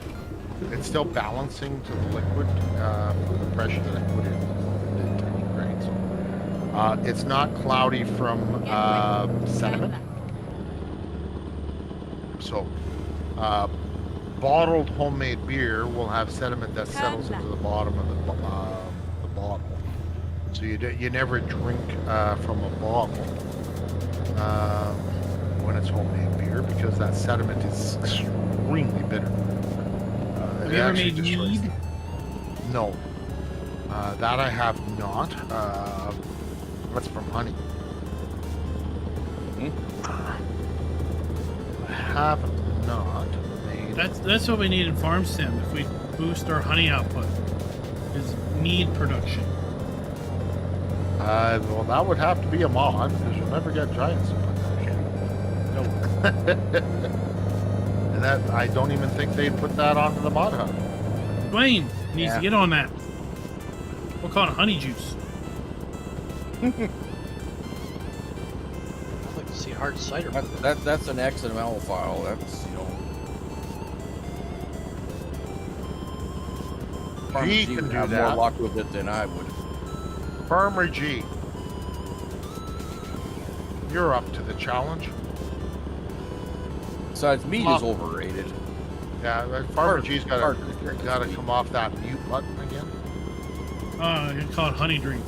It's still balancing to the liquid the pressure that I put in the tiny grain. So it's not cloudy from sediment. So bottled homemade beer will have sediment that settles into the bottom of the bottle. So you never drink from a bottle when it's homemade beer because that sediment is extremely bitter. Have it you ever actually made destroys mead? No. That I have not. That's from honey. I have not made. That's what we need in Farm Sim if we boost our honey output, is mead production. Well, that would have to be a mod because you'll never get giants to put that in. And that I don't even think they'd put that onto the mod hub. Dwayne needs Yeah. to get on that. We'll call it honey juice. I'd like to see hard cider. That's an XML file. That's Farmer He G can would do have that. more luck with it than I would. Farmer G, you're up to the challenge. Besides, meat is Oh. overrated. Yeah, Farmer Hard- G's hard to got drink to this come off that mute button again. You call it honey drink.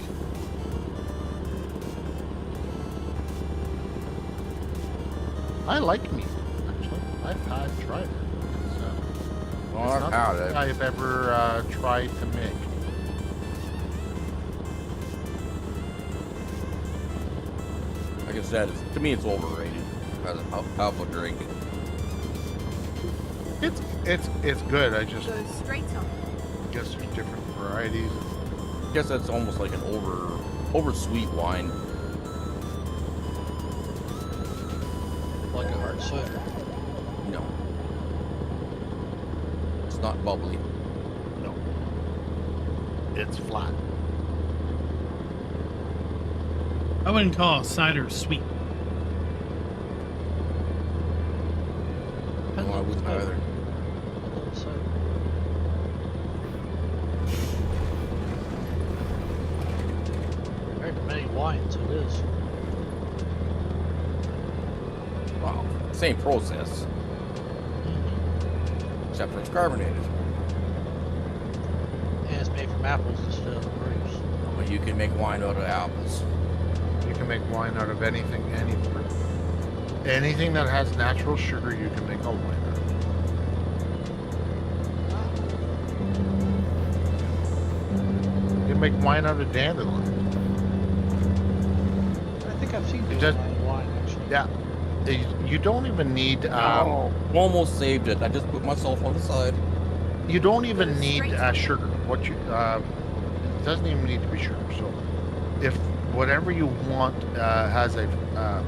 I like meat. Actually, I've tried it. Well, It's I've not had something it. I've ever tried to make. Like I said, to me, it's overrated as a public drink. It's good. I just Go straight on. guess there's different varieties. I guess that's almost like an over sweet wine. Like a hard cider. No, it's not bubbly. No, it's flat. I wouldn't call cider sweet. No, I wouldn't either. I love cider. Compared to many wines, it is. Wow, same process, except for it's carbonated. And it's made from apples instead of grapes. But you can make wine out of apples. You can make wine out of anything, any fruit. Anything that has natural sugar, you can make a wine out of. You can make wine out of dandelion. I think I've seen It people does- buying wine actually. Yeah. You don't even need. Almost saved it. I just put myself on the side. You don't even need Straight. sugar. What you it doesn't even need to be sugar. So, if whatever you want has a to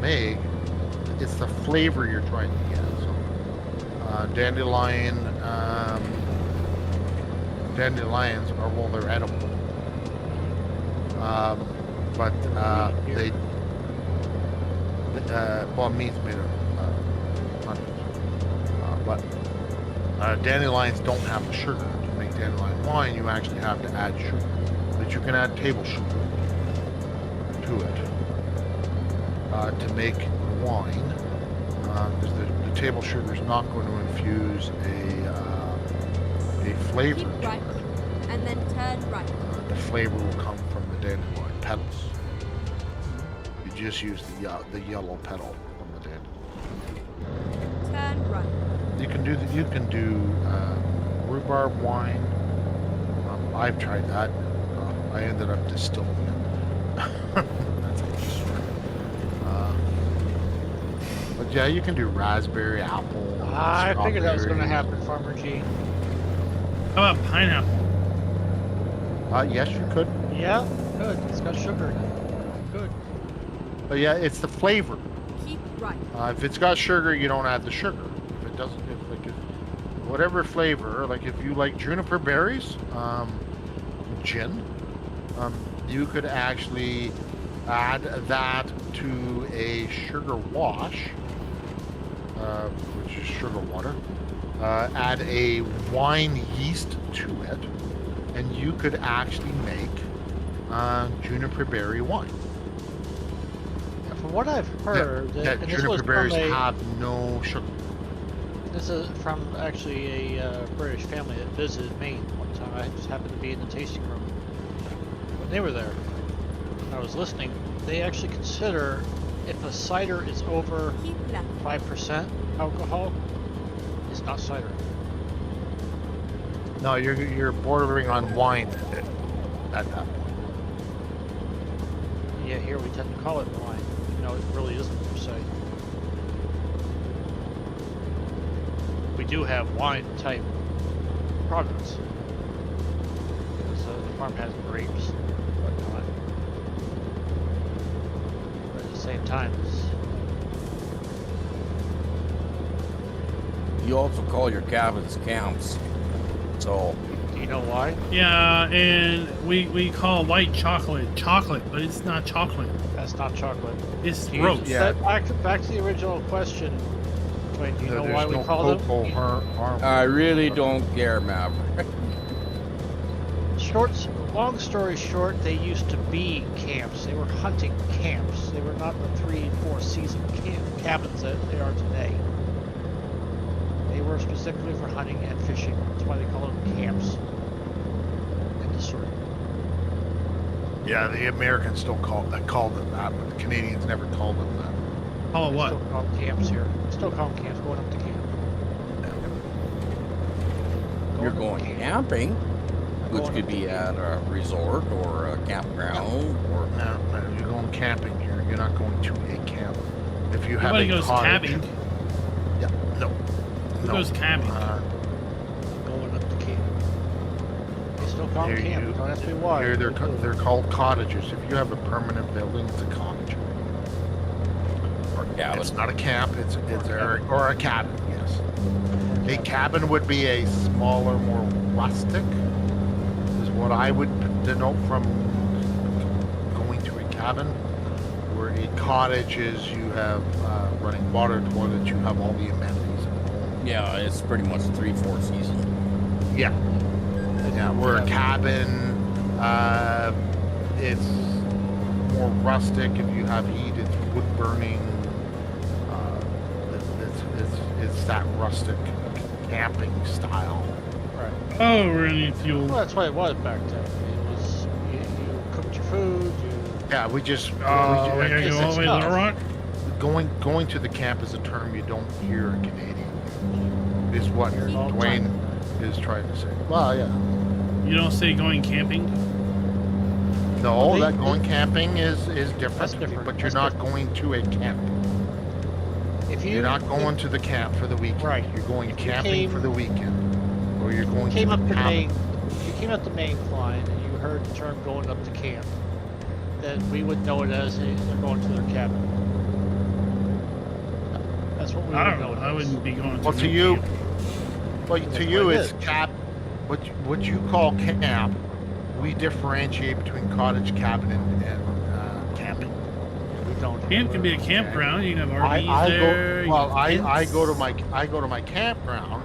make, it's the flavor you're trying to get. So, dandelions are they're edible. But they well, meat's made of onions. But dandelions don't have the sugar. To make dandelion wine, you actually have to add sugar. But you can add table sugar to it to make wine. Because the table sugar is not going to infuse a flavor Keep to right, it. and then turn right. The flavor will come from the dandelion petals. You just use the yellow petal from the dandelion. Turn right. You can do you can do rhubarb wine. I've tried that. I ended up distilling it. That's a good story. But yeah, you can do raspberry, apple. I figured that was going to strawberry. happen, Farmer G. How about pineapple? Yes, you could. Yeah, good. It's got sugar in it. Good. But yeah, it's the flavor. Keep right. If it's got sugar, you don't add the sugar. If it doesn't, if whatever flavor, like if you like juniper berries, gin, you could actually add that to a sugar wash, which is sugar water. Add a wine yeast to it, and you could actually make juniper berry wine. From what I've heard, that and this was juniper berries from have no sugar. this is from actually a British family that visited Maine one time. I just happened to be in the tasting room when they were there. I was listening. They actually consider if a cider is over Keep left. 5% alcohol, it's not cider. No, you're bordering on wine at that point. Yeah, here we tend to call it wine. No, it really isn't per se. We do have wine type products. So the farm has grapes and whatnot. But at the same time, You also call your cabins camps. So do you know why? Yeah, and we call white chocolate chocolate, but it's not chocolate. That's not chocolate. It's Do you- roast. Yeah. Back to the original question. Wait, do you know There's why we no call them? cocoa harm. I really don't care, Maverick. Long story short, they used to be camps. They were hunting camps. They were not the 3-4 season cabins that they are today. They were specifically for hunting and fishing. That's why they call them camps. End of story. Yeah, the Americans still call them that, but the Canadians never called them that. Call it what? Still call them camps here. Still call them camps going up to camp. You're to going camp. camping, which Going could up to be camp. at a resort or a campground or No, you're going camping here. You're not going to a camp. If you have Nobody a goes cottage, cabbing. yeah, no, Who no. goes cabbing? Going up to camp. They still call them Here camp. you- Don't ask me why. Here They do. they're called cottages. If you have a permanent building, it's a cottage. cabin. It's not a camp. It's or a cabin. Yes. A cabin would be a smaller, more rustic. Is what I would denote from going to a cabin. Where a cottage is, you have running water, toilets, you have all the amenities. At home. Yeah, it's pretty much 3/4 season. Yeah. Yeah. Where a cabin, it's more rustic. If you have heat, it's wood burning. It's that rustic camping style. Right. Oh, we're gonna need fuel. Well, that's what it was back then. It was you cooked your food. Yeah, we just We gotta It's go all the way to tough. Little Rock. going to the camp is a term you don't hear in Canadian. Is what All the Dwayne is trying to say. Well, yeah. You don't say going camping. No, They- that going camping is different. That's different. But you're That's not going to a camp. If you You're not going to the camp for the weekend. Right. You're going If you camping came- for the weekend, or you're going came to up the the cabin. main, if you came up the main line and you heard the term going up to camp, then we would know it as they're going to their cabin. That's what we I would don't know know. it I as. wouldn't be going to. Well, to no you, camp. well, That's to what you, it it's is. what you call camp. We differentiate between cottage, cabin, and camping. We don't. Camp can be a campground. You can have RVs I there. go you well. can I tents. go to my campground,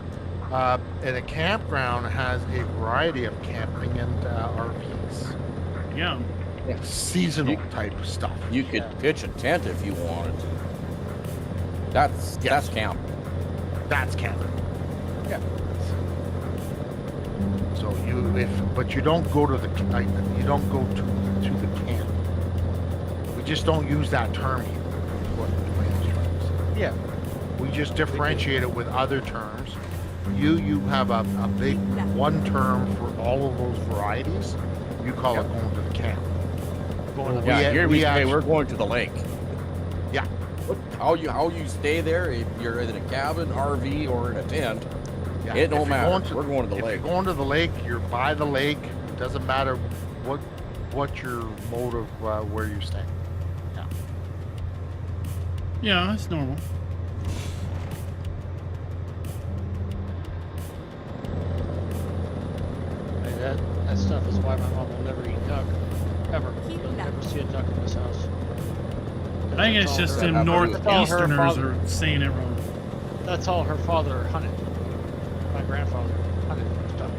and a campground has a variety of camping and RVs, Yeah. seasonal You- type stuff. You could Yeah. pitch a tent if you wanted to. That's camp. That's camping. Yeah. So but you don't go to the you don't go to the camp. We just don't use that term here. is What Dwayne's trying to say. Yeah. We just differentiate it with other terms. You have a big one term for all of those varieties. You call it going to the camp. Going to Yeah, We- here we we say actually- we're going to the lake. Yeah. How you stay there, if you're in a cabin, RV, or in a tent, Yeah. it If don't you're matter. going We're going to the if lake. you're going to the lake, you're by the lake. It doesn't matter what your mode of where you're staying. Yeah. Yeah, that's normal. I mean, that stuff is why my mom will never eat duck, ever. Keep You'll that. never see a duck in this house. I think it's That's all just her- them That's all her northeasterners father- are saying it wrong. That's all her father hunted. My grandfather hunted duck.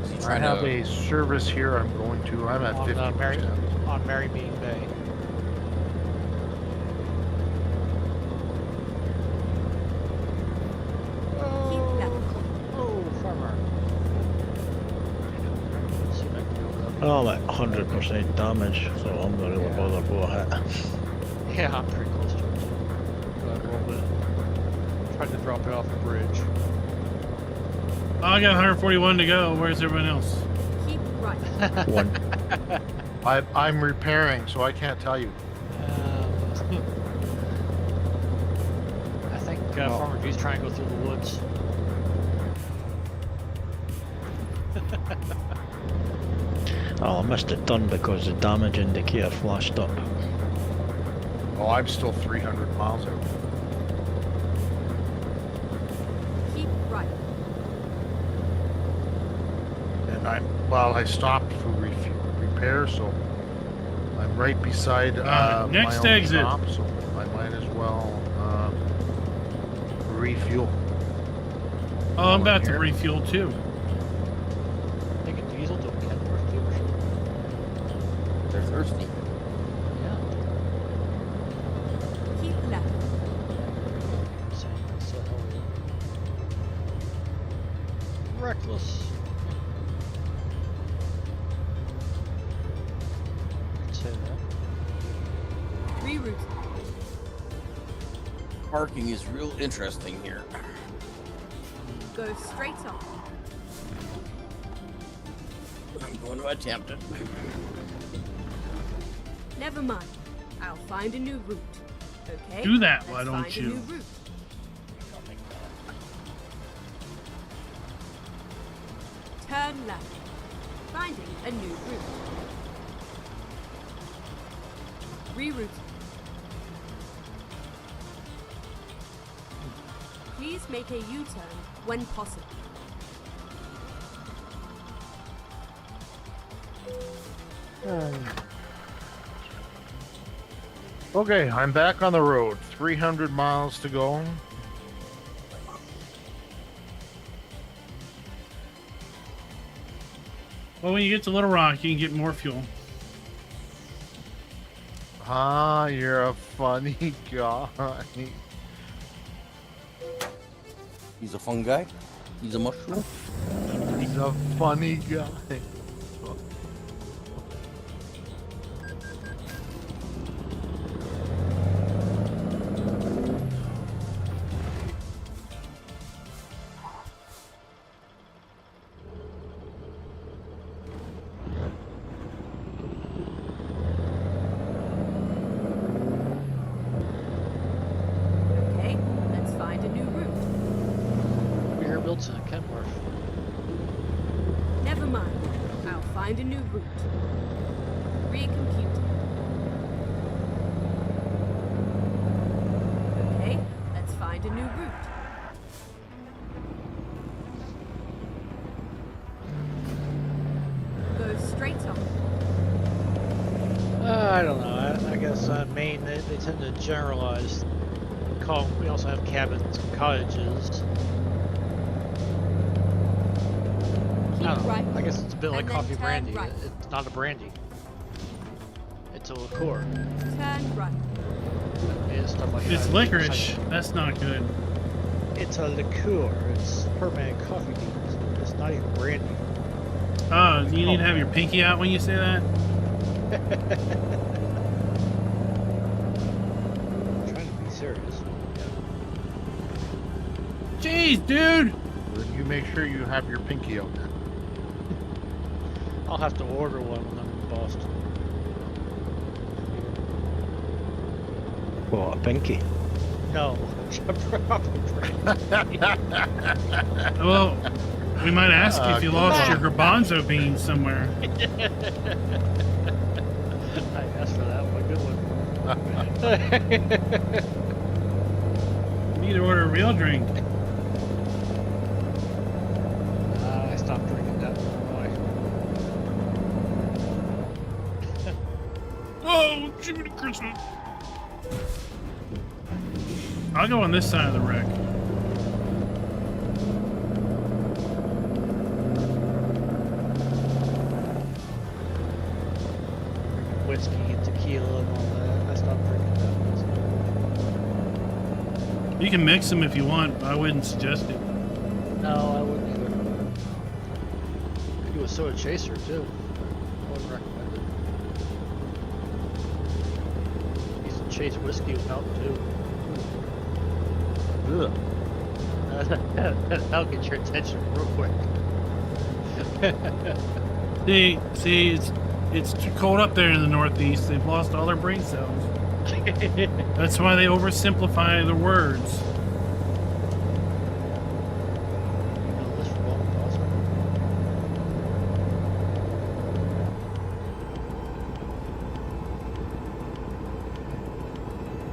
Is he I trying have to- a service here. I'm going to. I'm at On, 50%. on Mary Bean Bay. Keep left. Oh, farmer. See if I can go up. Oh, like 100% damage, so I'm not really Yeah. bothered what I hit. Yeah, I'm pretty close to it. Got a little bit. Tried to drop it off the bridge. Oh, I got 141 to go. Where's everyone else? Keep right. One. I'm repairing, so I can't tell you. I think Farmer G's trying to go through the woods. Oh, I missed it done because the damage indicator flashed up. Oh, I'm still 300 miles out. Keep right. And I stopped for repair, so I'm right beside next my own exit. shop, so I might as well refuel. Oh, I'm about to Here. refuel too. Taking diesel to Kenworth dealership. They're thirsty. Yeah. Keep left. Saying that's reckless. I can say that. Reroute. Parking is real interesting here. Go straight on. I'm going to attempt it. Never mind. I'll find a new route. Okay? Do that, let's why don't find you? A new route. Turn left. Finding a new route. Reroute. Please make a U-turn when possible. Okay, I'm back on the road. 300 miles to go. Well, when you get to Little Rock, you can get more fuel. Ah, you're a funny guy. He's a fun guy. He's a mushroom. He's a funny guy. Okay, let's find a new route. Prebuilt to Kenworth. Never mind. I'll find a new route. Recompute. Okay, let's find a new route. Go straight on. I don't know. I guess Maine, they tend to generalize. We also have cabins and cottages. Keep I don't know. right. I guess it's a bit like and then coffee turn brandy. right. It's not a brandy. It's a liqueur. Turn right. It's stuff like It's that. licorice. That's not good. It's a liqueur. It's fermented coffee beans. It's not even brandy. Oh, you need to have your pinky out when you say that? I'm trying to be serious. Jeez, dude! Then you make sure you have your pinky out then. I'll have to order one when I'm in Boston. What, a pinky? No, probably. Well, we might ask you if you lost your garbanzo beans somewhere. I asked for that one. Good one. You need to order a real drink. I stopped drinking that one. Oh, Jiminy Christmas. I'll go on this side of the wreck. Whiskey and tequila and all that. I stopped drinking that one. You can mix them if you want, but I wouldn't suggest it. No, I wouldn't either. Could do a soda chaser too. I wouldn't recommend it. You can chase whiskey with Mountain Dew. Ugh. That'll get your attention real quick. See, it's too cold up there in the Northeast. They've lost all their brain cells. That's why they oversimplify the words.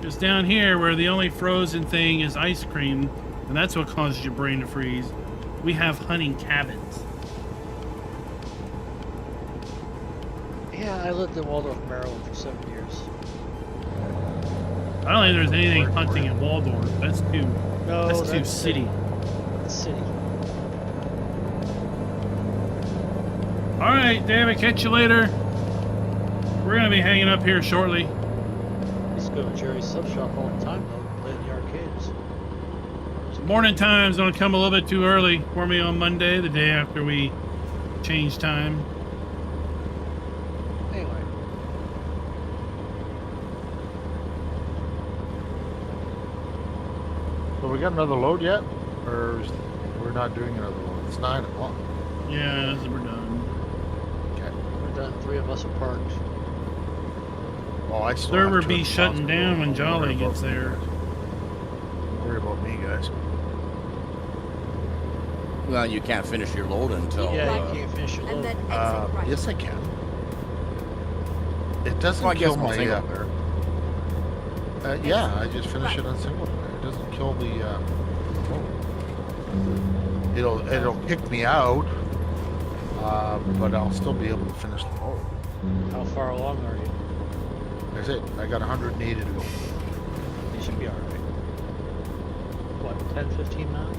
Just down here, where the only frozen thing is ice cream, and that's what causes your brain to freeze, we have hunting cabins. Yeah, I lived in Waldorf, Maryland for 7 years. I don't think there's anything hunting in Waldorf. That's too. No, that's too city. It's city. All right, David. Catch you later. We're gonna be hanging up here shortly. I used to go to Jerry's Sub Shop all the time though, play in the arcades. Morning time's gonna come a little bit too early for me on Monday, the day after we change time. Anyway. we got another load yet? Or we're not doing another load? It's 9 o'clock. Yeah, we're done. Okay. We're done. 3 of us are parked. Oh, I still have Server 200 be miles shutting to go. down when Don't worry Jolly about gets me, there. guys. Don't worry about me, guys. Well, you can't finish your load until. Yeah, right. you can't finish your And load. then exit right. Yes, I can. It doesn't Well, I guess kill on my. single player. Yeah, I just finish it on single player. It doesn't kill the. It'll kick me out, but I'll still be able to finish the load. How far along are you? That's it. I got 180 to go. You should be alright. What, 10, 15 miles?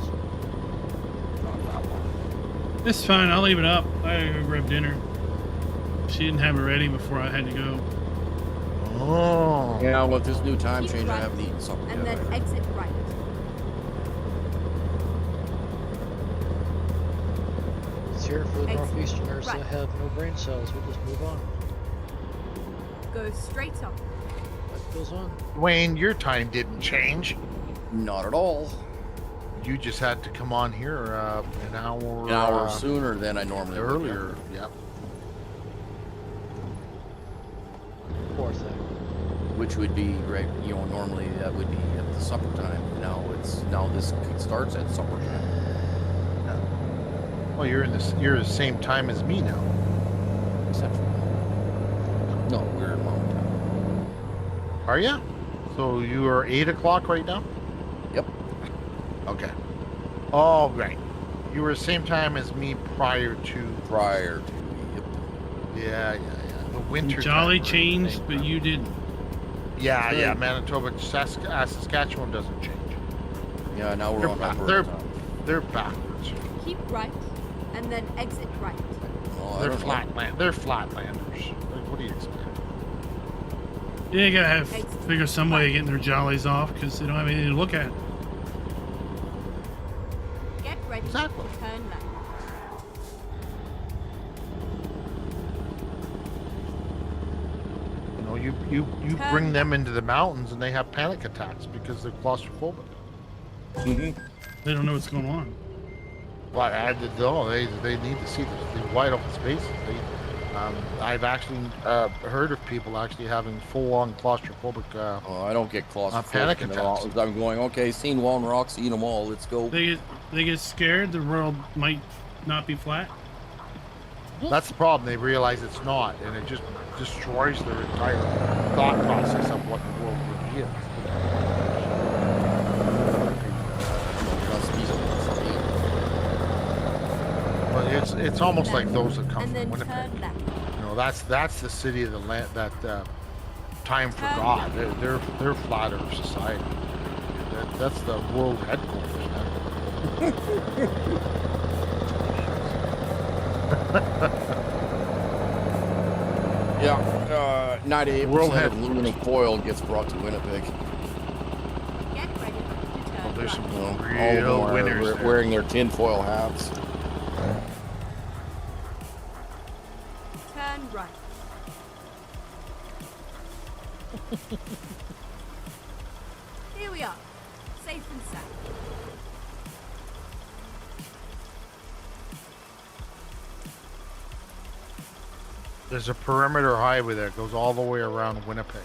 Not that long. It's fine. I'll leave it up. I gotta go grab dinner. She didn't have it ready before I had to go. Oh. Yeah, with this new time Keep change, I right. haven't eaten something And yet. then exit right. It's here for the Exit Northeasterners right. that have no brain cells. We'll just move on. Go straight up. Life goes on. Wayne, your time didn't change. Not at all. You just had to come on here an hour. An hour sooner than I normally would. earlier. Yep. Poor thing. Which would be right, normally that would be at the supper time. Now this starts at supper time. Well, you're the same time as me now. Except for no, we're in Mountain Time. Are you? So you are 8 o'clock right now? Yep. Okay. Oh, right. You were the same time as me prior to. Prior to yep. Yeah. The winter. Jolly time, right? changed, but you didn't. Yeah. Good. Manitoba, Saskatchewan doesn't change. Yeah, now we're They're on back- Alberta time. They're backwards. Keep right. And then exit right. Oh, I They're don't know. flatland. They're flatlanders. Like, what do you expect? Yeah, you gotta figure some way of getting their jollies off because they don't have anything to look at. Get ready. Exactly. Turn left. You know, you bring them into the mountains and they have panic attacks because they're claustrophobic. Mm-hmm. They don't know what's going on. Well, they need to see the wide open spaces. I've actually heard of people actually having full-on claustrophobic. Oh, I don't get claustrophobic. Panic at all. attacks. I'm going, okay, seen one rock, seen them all. Let's go. They get scared. The world might not be flat. That's the problem. They realize it's not, and it just destroys their entire thought process of what the world really is. But it's almost like those that come And from then Winnipeg. turn left. You know, that's the city of the land that time forgot. They're flat earth society. That's the world headquarters, man. Yeah, 98% World of head- aluminum foil gets brought to Winnipeg. Get ready to turn There's right. some You know, all of them real are winners there. wearing their tinfoil hats. Turn right. Here we are. Safe and sound. There's a perimeter highway that goes all the way around Winnipeg.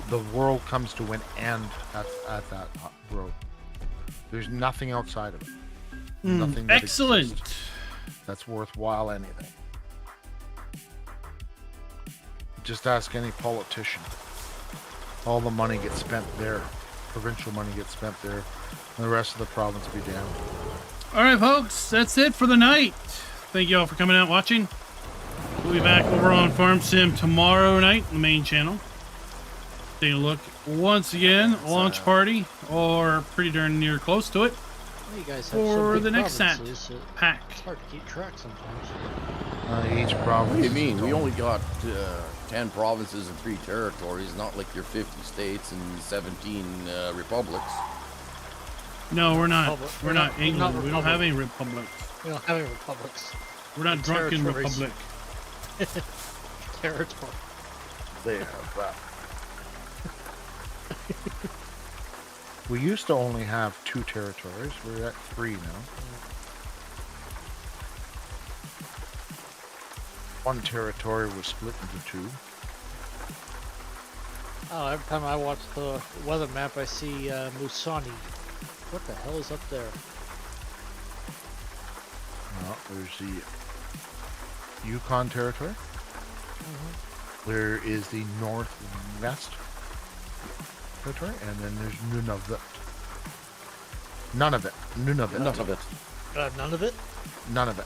The world comes to an end at that road. There's nothing outside of it. Nothing that Excellent. exists that's worthwhile anything. Just ask any politician. All the money gets spent there. Provincial money gets spent there. And the rest of the province be damned. All right, folks, that's it for the night. Thank you all for coming out watching. We'll be back over on Farm Sim tomorrow night, the main channel. Take a look once again, launch party, or pretty darn near close to it, Well, you guys have for so big the next sat provinces, pack. It's hard to keep track sometimes. Each province. What do you is mean? its We own. only got 10 provinces and 3 territories, not like your 50 states and 17 republics. No, we're not. Republic. We're We're not not- we're England. not We don't have republic. any republics. We don't have any republics. We're not drunken Territories. republic. Territory. They have that. We used to only have 2 territories. We're at 3 now. One territory was split into 2. Oh, every time I watch the weather map, I see Musani. What the hell is up there? There's the Yukon territory. There is the northwest territory, and then there's Nunavut. None of it. Nunavut. None of it. None of it? None of it.